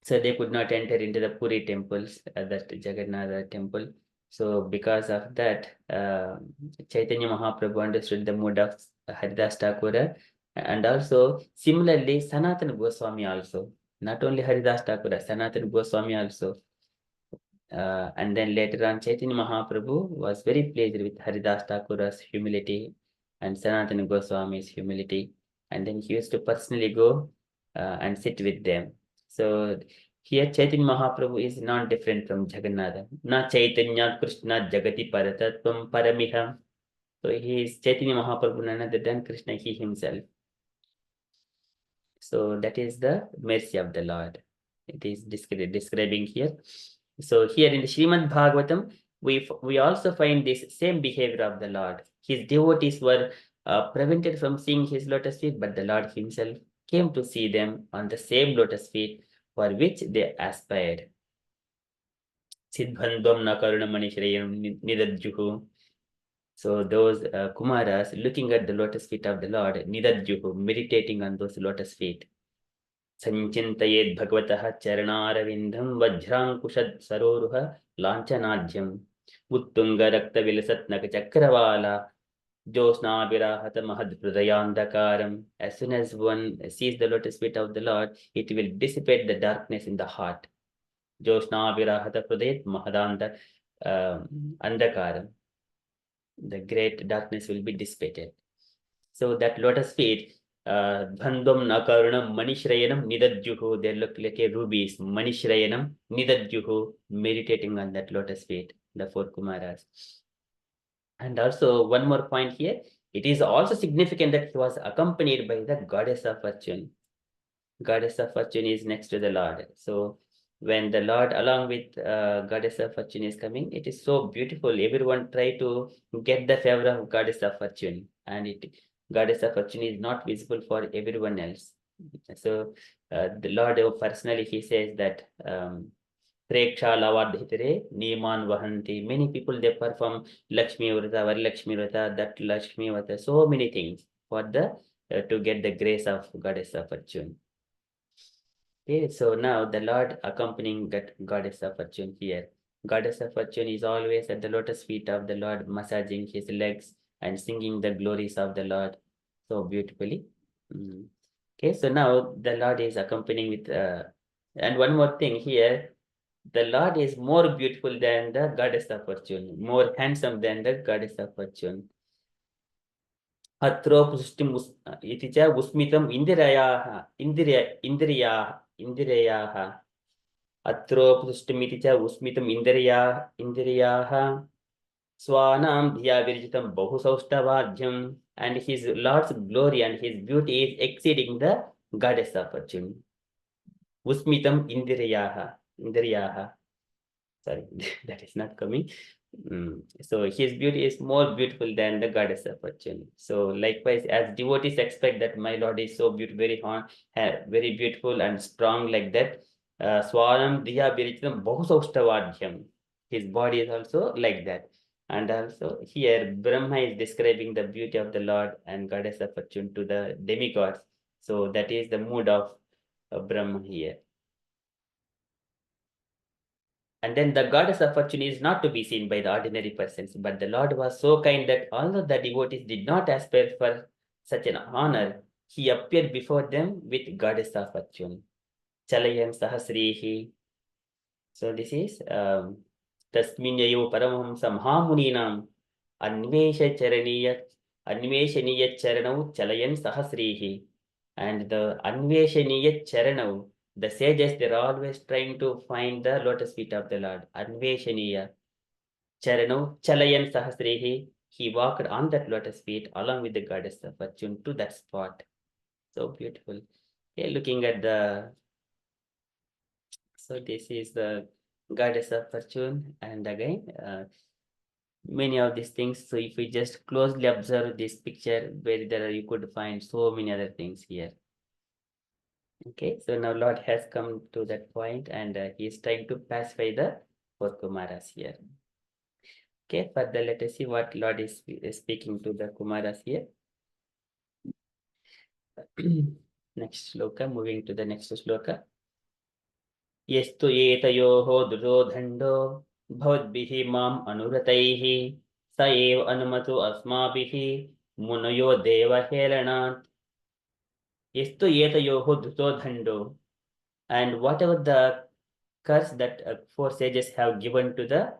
so they could not enter into the Puri temples, that Jagannath temple. So because of that, Chaitanya Mahaprabhu understood the mood of Haridas Thakura, and also similarly Sanatana Goswami also. Not only Haridas Thakura, Sanatana Goswami also. And then later on, Chaitanya Mahaprabhu was very pleased with Haridas Thakura's humility and Sanatana Goswami's humility. And then he used to personally go and sit with them. So Here Chaitanya Mahaprabhu is not different from Jagannatha. Na Chaitanya Krishna Jagati Paratatvam Paramiham. So he is Chaitanya Mahaprabhu, none other than Krishna, he himself. So that is the mercy of the Lord. It is describing here. So here in the Srimad Bhagavatam, we also find this same behavior of the Lord. His devotees were prevented from seeing his lotus feet, but the Lord himself came to see them on the same lotus feet for which they aspired. Siddhandvam na karuna manishrayam nidadjuhu. So those Kumaras looking at the lotus feet of the Lord, nidadjuhu, meditating on those lotus feet. Sanchintayed bhagavataha charanaravindham vajrankushad saroruha lanchanadhyam uttunga rakta vilasat nakachakravala josna virahata mahad hridayandakaram. As soon as one sees the lotus feet of the Lord, it will dissipate the darkness in the heart. Josna virahata hridayat mahadanda andakaram. The great darkness will be dissipated. So that lotus feet, Dhandvam Nakarunam Manishrayanam Nidadjuhu, they look like a rubies. Manishrayanam Nidadjuhu, meditating on that lotus feet, the four Kumaras. And also one more point here, it is also significant that he was accompanied by the goddess of fortune. Goddess of fortune is next to the Lord. So when the Lord along with goddess of fortune is coming, it is so beautiful. Everyone try to get the favor of goddess of fortune, and goddess of fortune is not visible for everyone else. So the Lord personally, he says that Preksha lavadhitere niman vahanti. Many people, they perform Lakshmi Vrata, Varalakshmi Vrata, that Lakshmi Vrata, so many things for the to get the grace of goddess of fortune. Okay, so now the Lord accompanying that goddess of fortune here. Goddess of fortune is always at the lotus feet of the Lord, massaging his legs and singing the glories of the Lord so beautifully. Okay, so now the Lord is accompanying with, and one more thing here, the Lord is more beautiful than the goddess of fortune, more handsome than the goddess of fortune. अत्रोपसृष्टिम् इति च उस्मितम् इन्द्रियाः अत्रोपसृष्टिमिति च उस्मितम् इन्द्रियाः स्वानां धिया विरचितं बहुसौष्ठवाद्यम्. And his Lord's glory and his beauty is exceeding the goddess of fortune. Usmitam indriyaha. Sorry, that is not coming. So his beauty is more beautiful than the goddess of fortune. So likewise, as devotees expect that my Lord is so beautiful, very beautiful and strong like that. Swaram diya birichitam bahusaustavadhyam. His body is also like that. And also here Brahma is describing the beauty of the Lord and goddess of fortune to the demigods. So that is the mood of Brahma here. And then the goddess of fortune is not to be seen by the ordinary persons, but the Lord was so kind that although the devotees did not aspire for such an honor, he appeared before them with goddess of fortune. Chalayan Sahasrihi. So this is Tasminyayo Paramaham Samhamuninam Anvesha Charaniya Charanau Chalayan Sahasrihi. And the Anveshaniya Charanau, the sages, they're always trying to find the lotus feet of the Lord. Anveshaniya Charanau Chalayan Sahasrihi. He walked on that lotus feet along with the goddess of fortune to that spot. So beautiful. Okay, looking at the, so this is the goddess of fortune, and again many of these things. So if we just closely observe this picture, where there are, you could find so many other things here. Okay, so now Lord has come to that point, and he is trying to pacify the four Kumaras here. Okay, further let us see what Lord is speaking to the Kumaras here. Next shloka, moving to the next shloka. Yestu etayoho durodhando bhavadbihi mam anurataihi sa eva anumatu asmabihi munayo deva helanat. Yestu etayoho durodhando. And whatever the curse that four sages have given to the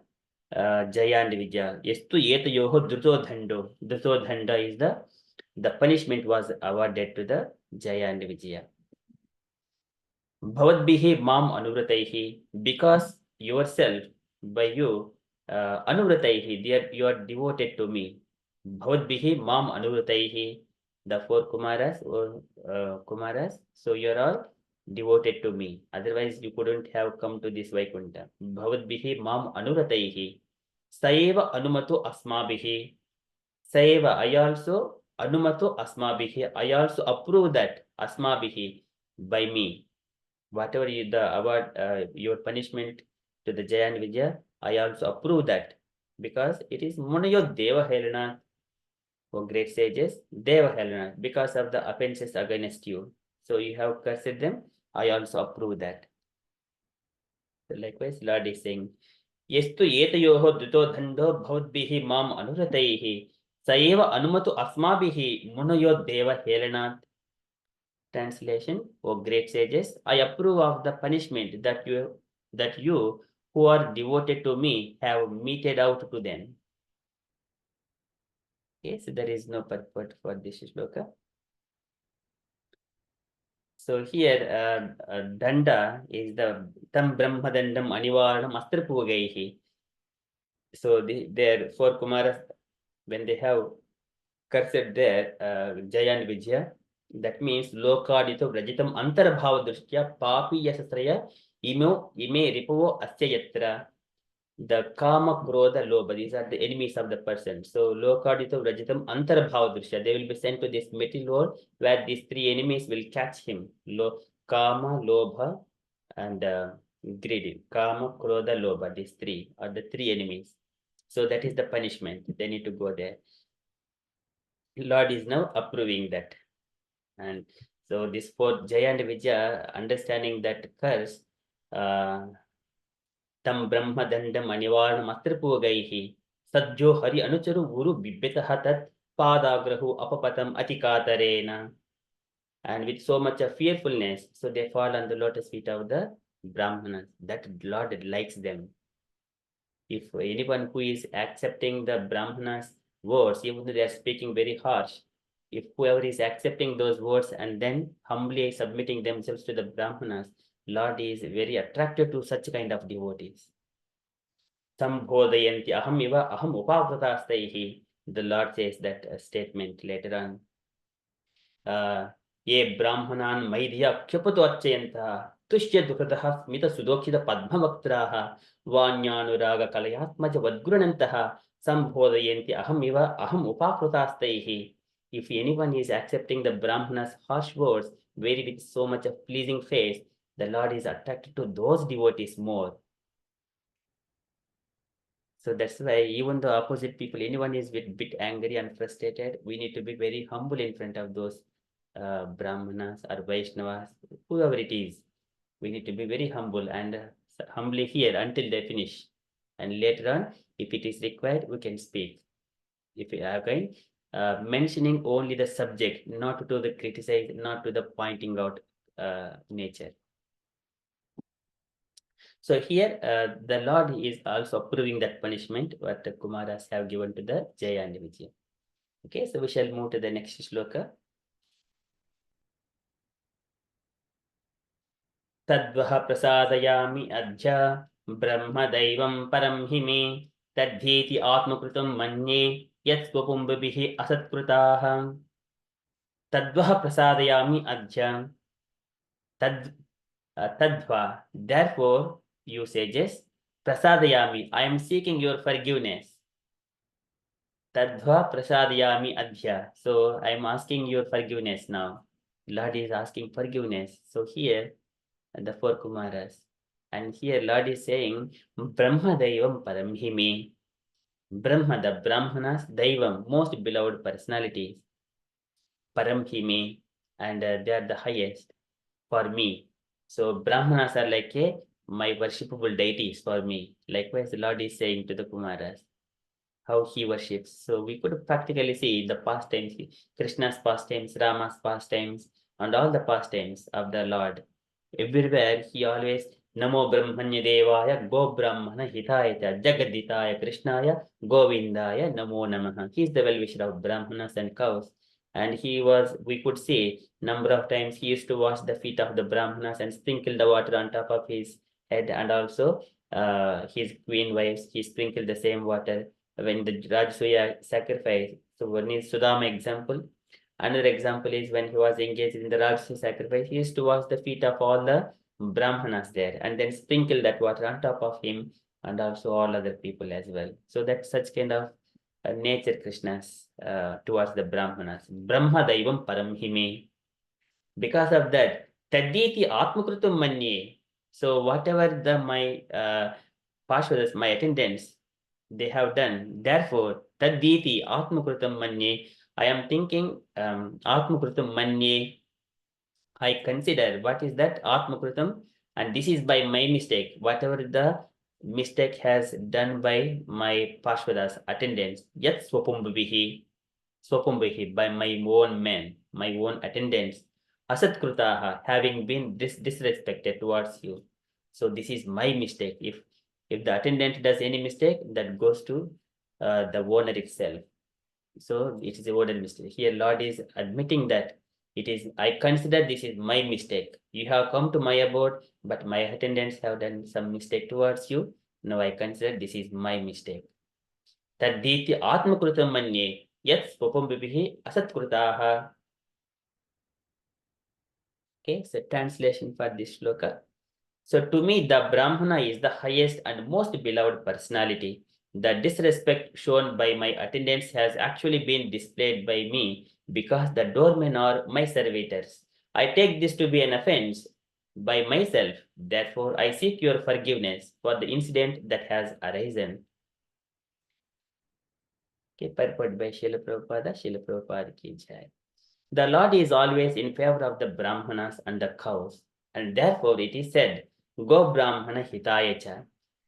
Jaya and Vijaya, Yestu etayoho drutodhando. Drutodhanda is the punishment was awarded to the Jaya and Vijaya. Bhavatbihi mam anuvrataihi, because yourself, by you, anuvrataihi, you are devoted to me. Bhavatbihi mam anuvrataihi, the four Kumaras, so you are all devoted to me. Otherwise, you couldn't have come to this Vaikuntha. Bhavatbihi mam anuvrataihi, saeva anumato asmabihi, saeva, I also anumato asmabihi, I also approve that asmabihi, by me. Whatever the award, your punishment to the Jaya and Vijaya, I also approve that, because it is Munayo Deva Helana, for great sages, Deva Helana, because of the offenses against you. So you have cursed them, I also approve that. So likewise, Lord is saying, Yestu etayoho duto dhando bhavatbihi mam anurataihi, saeva anumatu asmabihi munayo Deva Helana. Translation, O great sages, I approve of the punishment that you who are devoted to me have meted out to them. Yes, there is no purport for this shloka. So here, danda is the tam brahma dandam anivaranam astrapugaihi. So their four Kumaras, when they have cursed there, Jaya and Vijaya, that means lokadito vrajitam antarabhava drishtya papi yasasraya ime ripuvo asya yatra. The kama, krodha, lobha, these are the enemies of the person. So lokadito vrajitam antarabhava drishtya, they will be sent to this material world where these three enemies will catch him. Kama, lobha, and greed. Kama, krodha, lobha, these three are the three enemies. So that is the punishment. They need to go there. Lord is now approving that. And so this for Jaya and Vijaya, understanding that curse, tam brahma dandam anivarnam astrapogaihi, sadjo hari anucharu guru bibbetaha tat padagrahu apapatam atikatarena. And with so much of fearfulness, so they fall on the lotus feet of the Brahmanas. That Lord likes them. If anyone who is accepting the Brahmanas' words, even though they are speaking very harsh, if whoever is accepting those words and then humbly submitting themselves to the Brahmanas, Lord is very attracted to such kind of devotees. Sambhodayanti aham iva aham upavrataastaihi. The Lord says that statement later on. Ye brahmanan maidhya kyapato achayanta tushya dukhatah smita sudokshita padmavaktraha vanyanuraga kalayatmaja vadguranantaha sambhodayanti aham iva aham upakrutastaihi. If anyone is accepting the Brahmanas' harsh words very with so much of pleasing face, the Lord is attracted to those devotees more. So that's why even the opposite people, anyone is a bit angry and frustrated, we need to be very humble in front of those Brahmanas or Vaishnavas, whoever it is. We need to be very humble and humbly hear until they finish. And later on, if it is required, we can speak. If we are going, mentioning only the subject, not to the criticize, not to the pointing out nature. So here, the Lord is also approving that punishment what the Kumaras have given to the Jaya and Vijaya. Okay, so we shall move to the next shloka. Tadvaha prasadayami adhya brahma daivam param hime tadheti atmakrutam manye yat swapumbihi asatkrutaha. Tadvaha prasadayami adhya. Tadva, therefore, you sages, prasadayami, I am seeking your forgiveness. Tadva prasadayami adhya. So I am asking your forgiveness now. Lord is asking forgiveness. So here, the four Kumaras. And here Lord is saying, Brahma Daivam Paramhime. Brahma, the Brahmanas, Daivam, most beloved personalities. Paramhime, and they are the highest for me. So Brahmanas are like my worshipable deities for me. Likewise, the Lord is saying to the Kumaras how he worships. So we could practically see the pastimes, Krishna's pastimes, Rama's pastimes, and all the pastimes of the Lord. Everywhere he always Namo Brahmanya Devaya Go Brahmana Hitaya Jagaditaya Krishnaya Govindaya Namo Namaha. He is the well-wisher of Brahmanas and cows. And we could see number of times he used to wash the feet of the Brahmanas and sprinkle the water on top of his head, and also his queen wives, he sprinkled the same water when the Rajasuya sacrifice. So one is Sudama example. Another example is when he was engaged in the Rajasuya sacrifice, he used to wash the feet of all the Brahmanas there and then sprinkle that water on top of him and also all other people as well. So that's such kind of nature Krishna's towards the Brahmanas. Brahma Daivam Paramhime. Because of that, Taditi Atmakrutam Manye. So whatever my Parshvadas, my attendants, they have done. Therefore, Taditi Atmakrutam Manye. I am thinking Atmakrutam Manye. I consider what is that Atmakrutam, and this is by my mistake. Whatever the mistake has done by my Parshvadas attendants, yet Swapumbihi, by my own men, my own attendants, Asatkrutaha, having been disrespected towards you. So this is my mistake. If the attendant does any mistake, that goes to the owner itself. So it is a owner mistake. Here Lord is admitting that I consider this is my mistake. You have come to my abode, but my attendants have done some mistake towards you. Now I consider this is my mistake. Taditi atmakrutam manye yat swapambihi asatkrutaha. Okay, so translation for this shloka. So to me, the Brahmana is the highest and most beloved personality. The disrespect shown by my attendants has actually been displayed by me because the doormen are my servitors. I take this to be an offense by myself. Therefore, I seek your forgiveness for the incident that has arisen. Okay, purport by Srila Prabhupada ki jai. The Lord is always in favor of the Brahmanas and the cows, and therefore it is said, Go Brahmana Hitayacha.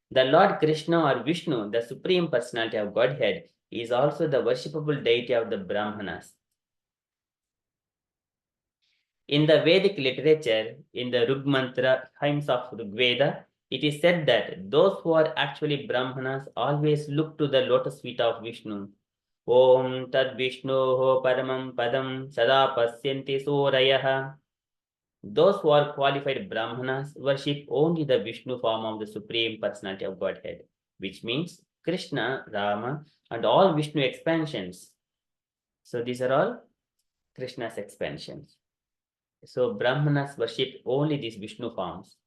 The Lord Krishna or Vishnu, the Supreme Personality of Godhead, is also the worshipable deity of the Brahmanas. In the Vedic literature, in the Rug Mantra, hymns of Rigveda, it is said that those who are actually Brahmanas always look to the lotus feet of Vishnu. Om Tad Vishnoho Paramam Padam Sada Pasyanti Surayah. Those who are qualified Brahmanas worship only the Vishnu form of the Supreme Personality of Godhead, which means Krishna, Rama, and all Vishnu expansions. So these are all Krishna's expansions. So Brahmanas worship only these Vishnu forms.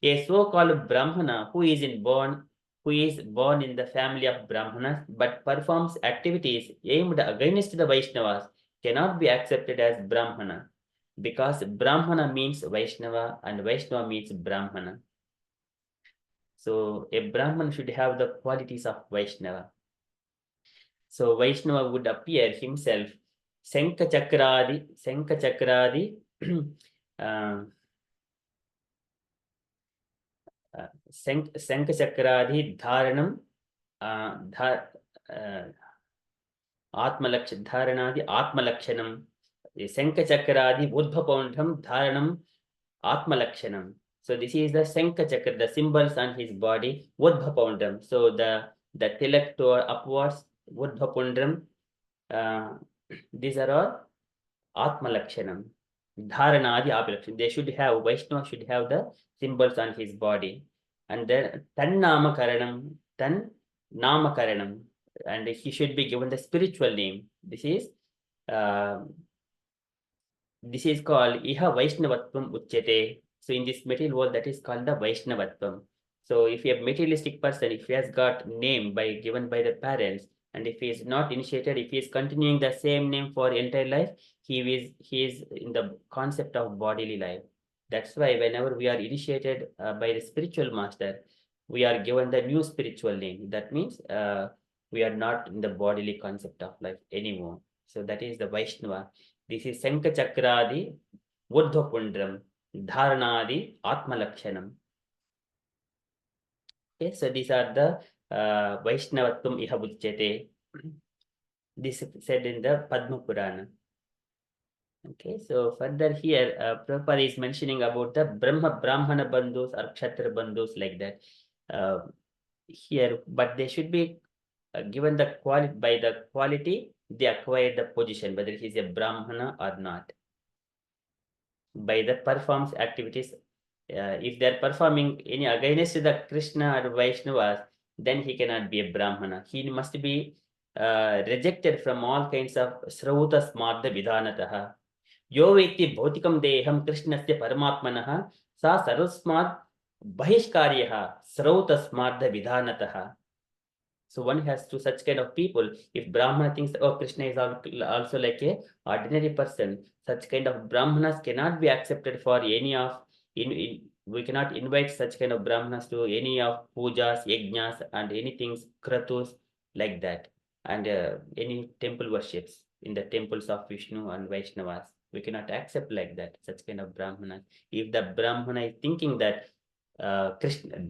A so-called Brahmana who is born in the family of Brahmanas but performs activities aimed against the Vaishnavas cannot be accepted as Brahmana, because Brahmana means Vaishnava and Vaishnava means Brahmana. So a Brahman should have the qualities of Vaishnava. So Vaishnava would appear himself Shankha Chakradi Shankha Dharanam Dharanaadi Atmalakshanam. Shankha Chakradi Uddhapondham Dharanam Atmalakshanam. So this is the Shankha Chakra, the symbols on his body, Uddhapondham. So the tilak to upwards, Uddhapondham, these are all Atmalakshanam. Dharanadi Apalakshanam. They should have, Vaishnava should have the symbols on his body. And then Tan Namakaranam, and he should be given the spiritual name. This is called Iha Vaishnavatvam Uchyate. So in this material world, that is called the Vaishnavatvam. So if you have materialistic person, if he has got name given by the parents, and if he is not initiated, if he is continuing the same name for entire life, he is in the concept of bodily life. That's why whenever we are initiated by the spiritual master, we are given the new spiritual name. That means we are not in the bodily concept of life anymore. So that is the Vaishnava. This is Shankha Chakradi Uddhapundram Dharanadi Atmalakshanam. Okay, so these are the Vaishnavatvam Iha Uchyate. This is said in the Padma Purana. Okay, so further here, Prabhupada is mentioning about the Brahmana Bandhus or Kshatriya Bandhus like that. Here, but they should be given the quality, by the quality, they acquire the position, whether he is a Brahmana or not. By the performs activities, if they are performing any against the Krishna or Vaishnavas, then he cannot be a Brahmana. He must be rejected from all kinds of Srauta Smarta Vidhanataha. Yo vetti bhautikam deham Krishnasya Paramatmanaha sa sarvasmat bahishkaryaha Srauta Smarta Vidhanataha. So one has to such kind of people. If Brahmana thinks, oh, Krishna is also like a ordinary person, such kind of Brahmanas cannot be accepted for any of, we cannot invite such kind of Brahmanas to any of pujas, yajnas, and anything, kratus, like that. And any temple worships in the temples of Vishnu and Vaishnavas. We cannot accept like that, such kind of Brahmanas. If the Brahmana is thinking that Krishna,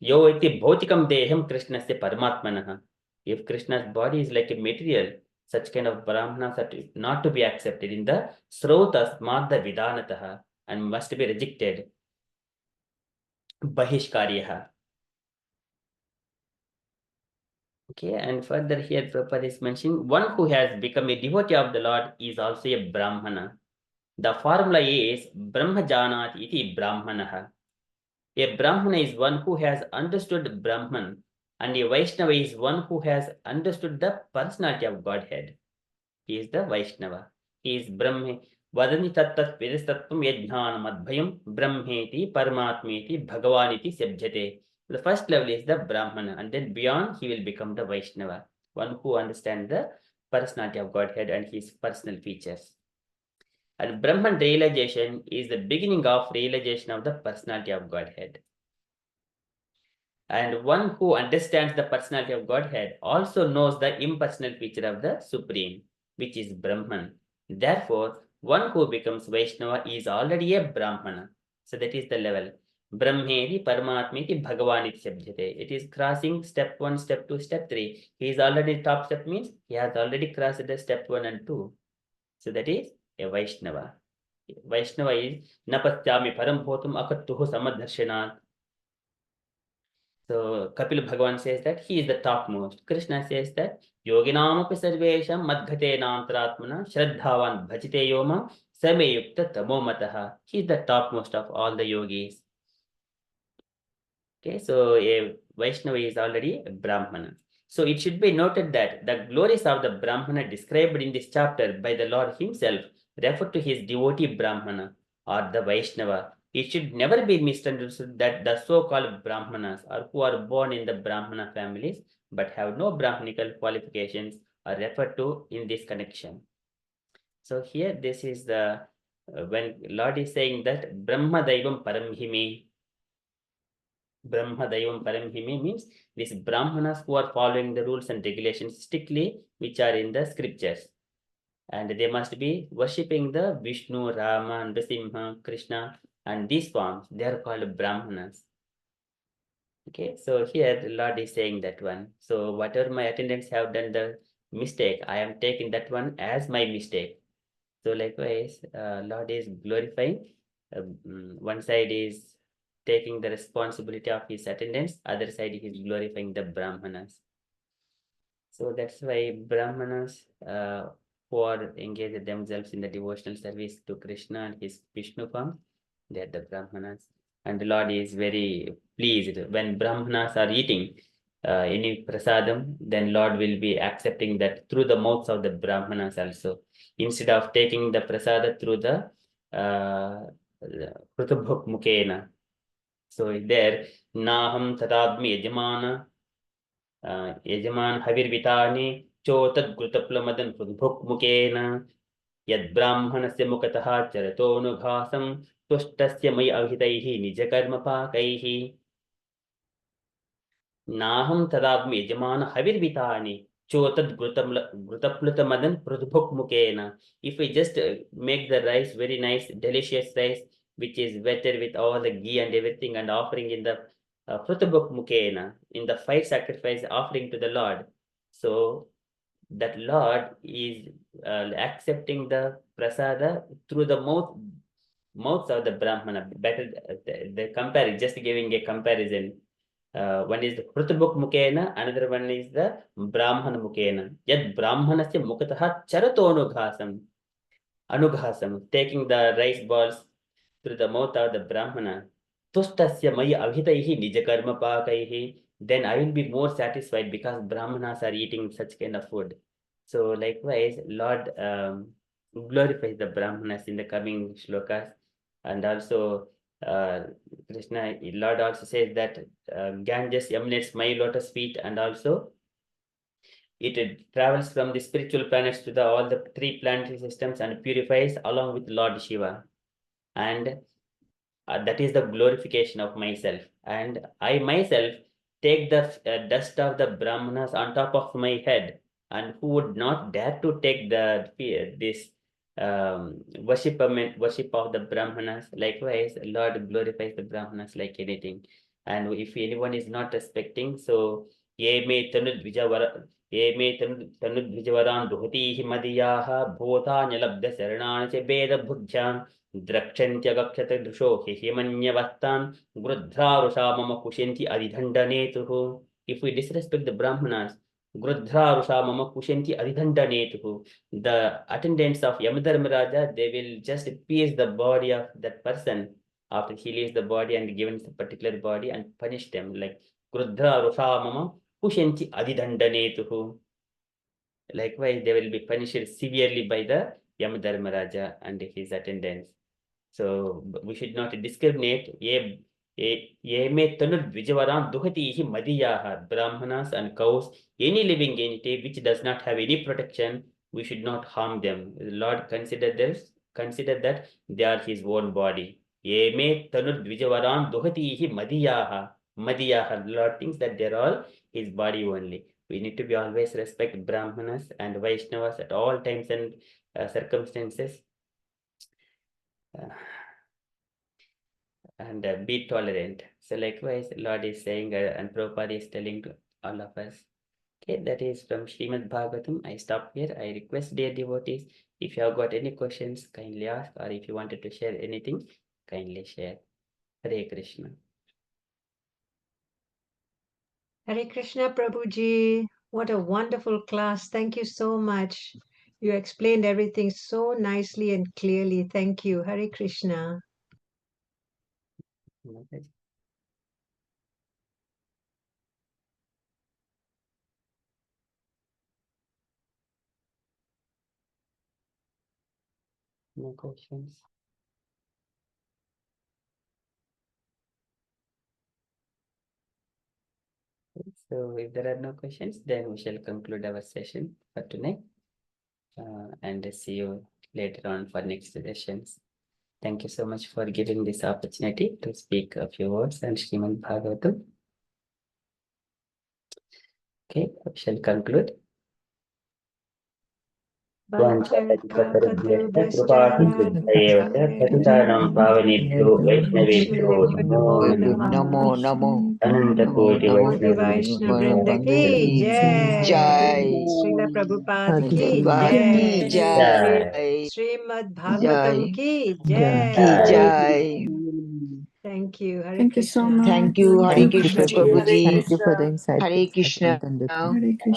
Yo iti bhautikam deham Krishnasya Paramatmanaha. If Krishna's body is like a material, such kind of Brahmanas are not to be accepted in the Srotas Madha Vidanataha and must be rejected. Bahishkaryaha. Okay, and further here Prabhupada is mentioning, one who has become a devotee of the Lord is also a Brahmana. The formula is Brahma Janat iti Brahmanaha. A Brahmana is one who has understood Brahman, and a Vaishnava is one who has understood the personality of Godhead. He is the Vaishnava. He is Brahme. Vadani tattat vidastatvam yajnanam adbhayam brahmeti paramatmeti bhagavaniti sabjate. The first level is the Brahmana, and then beyond he will become the Vaishnava, one who understands the personality of Godhead and his personal features. And Brahman realization is the beginning of realization of the personality of Godhead. And one who understands the personality of Godhead also knows the impersonal feature of the Supreme, which is Brahman. Therefore, one who becomes Vaishnava is already a Brahmana. So that is the level. Brahmeti Paramatmeti Bhagavaniti Sabjate. It is crossing step 1, step 2, step 3. He is already top step, means he has already crossed the step 1 and 2. So that is a Vaishnava. Vaishnava is Napatyami Param Bhotum Akattuhu Samadharshanat. So Kapil Bhagavan says that he is the topmost. Krishna says that Yoginamapi Sarvesham Madghate Nantratmana Shraddhavan Bhajite Yoma Sameyukta Tamomataha. He is the topmost of all the yogis. Okay, so a Vaishnava is already a Brahmana. So it should be noted that the glories of the Brahmana described in this chapter by the Lord himself refer to his devotee Brahmana or the Vaishnava. It should never be misunderstood that the so-called Brahmanas or who are born in the Brahmana families but have no Brahmanical qualifications are referred to in this connection. So here this is the, when Lord is saying that Brahma Daivam Paramhimi, Brahma Daivam Paramhimi means these Brahmanas who are following the rules and regulations strictly which are in the scriptures. And they must be worshipping the Vishnu, Rama, Nrsimha, Krishna, and these forms, they are called Brahmanas. Okay, so here the Lord is saying that one. So whatever my attendants have done the mistake, I am taking that one as my mistake. So likewise, Lord is glorifying. One side is taking the responsibility of his attendants, other side he is glorifying the Brahmanas. So that's why Brahmanas who are engaged themselves in the devotional service to Krishna and his Vishnu form, they are the Brahmanas. And the Lord is very pleased when Brahmanas are eating any prasadam, then Lord will be accepting that through the mouths of the Brahmanas also. Instead of taking the prasada through the Krutubhuk Mukena. So there, Naham Tadadmi Yajamana Yajaman Havirvitani Chotat Grutaplamadan Pudbhuk Mukena Yad Brahmanasya Mukataha Charatonughasam Tustasya May Avhitaihi Nijakarma Pakaihi Naham Tadadmi Yajaman Havirvitani Chotat Grutaplamadan Pudbhuk Mukena. If we just make the rice very nice, delicious rice, which is wetted with all the ghee and everything, and offering in the Prutubhuk Mukena, in the fire sacrifice offering to the Lord. So that Lord is accepting the prasada through the mouths of the Brahmana. Better the comparison, just giving a comparison. One is the Krutabuk Mukena, another one is the Brahmana Mukena. Yet Brahmanasya Mukataha Charato Anughasam, taking the rice balls through the mouth of the Brahmana. Tustasya Maya Avhitaihi Nijakarma Pakaihi. Then I will be more satisfied because Brahmanas are eating such kind of food. So likewise, Lord glorifies the Brahmanas in the coming shlokas. And also Krishna, Lord also says that Ganges emanates my lotus feet, and also it travels from the spiritual planets to all the three planetary systems and purifies along with Lord Shiva. And that is the glorification of myself. And I myself take the dust of the Brahmanas on top of my head. And who would not dare to take this worship of the Brahmanas? Likewise, Lord glorifies the Brahmanas like anything. And if anyone is not respecting, so ye me tanudvijavaran duhatihi madiyaha bhotanyalabdha saranana che beda bhujjam द्रक्षन्त्यगक्षत दृशो हिमन्यवस्तान् गृध्रारुषा मम कुशन्ति अधिदण्डनेतुः. If we disrespect the Brahmanas, गृध्रारुषा मम कुशन्ति अधिदण्डनेतुः, the attendants of Yamadharmaraja, they will just pierce the body of that person after he leaves the body and given a particular body and punish them like गृध्रारुषा मम कुशन्ति अधिदण्डनेतुः. Likewise, they will be punished severely by the Yamadharmaraja and his attendants. So we should not discriminate. Ye me tanur vijavaram duhatihi madiyaha, Brahmanas and cows, any living entity which does not have any protection, we should not harm them. The Lord consider that they are his own body. Ye me tanur vijavaram duhatihi madiyaha. Madiyaha, the Lord thinks that they're all his body only. We need to be always respect Brahmanas and Vaishnavas at all times and circumstances. And be tolerant. So likewise, Lord is saying, and Prabhupada is telling to all of us. Okay, that is from Srimad Bhagavatam. I stop here. I request dear devotees, if you have got any questions, kindly ask, or if you wanted to share anything, kindly share. Hare Krishna. Hare Krishna, Prabhuji. What a wonderful class. Thank you so much. You explained everything so nicely and clearly. Thank you. Hare Krishna. Okay. No questions. So if there are no questions, then we shall conclude our session for tonight. And see you later on for next sessions. Thank you so much for giving this opportunity to speak a few words on Srimad Bhagavatam. Okay, we shall conclude. Patitanam Pavanebhyo Vaishnavebhyo Namo Namo Anantakoti Vaishnavrinda ki Jai. Srila Prabhupada ki Prabhupada ki jai. Jai. Srimad Bhagavatam ki Ki jai. Jai. Thank you. Hare Thank you so Krishna. much. Thank you, Hare Thank you, Krishna, Prabhuji. Prabhuji. Hare Krishna. Hare Krishna. Hare Krishna.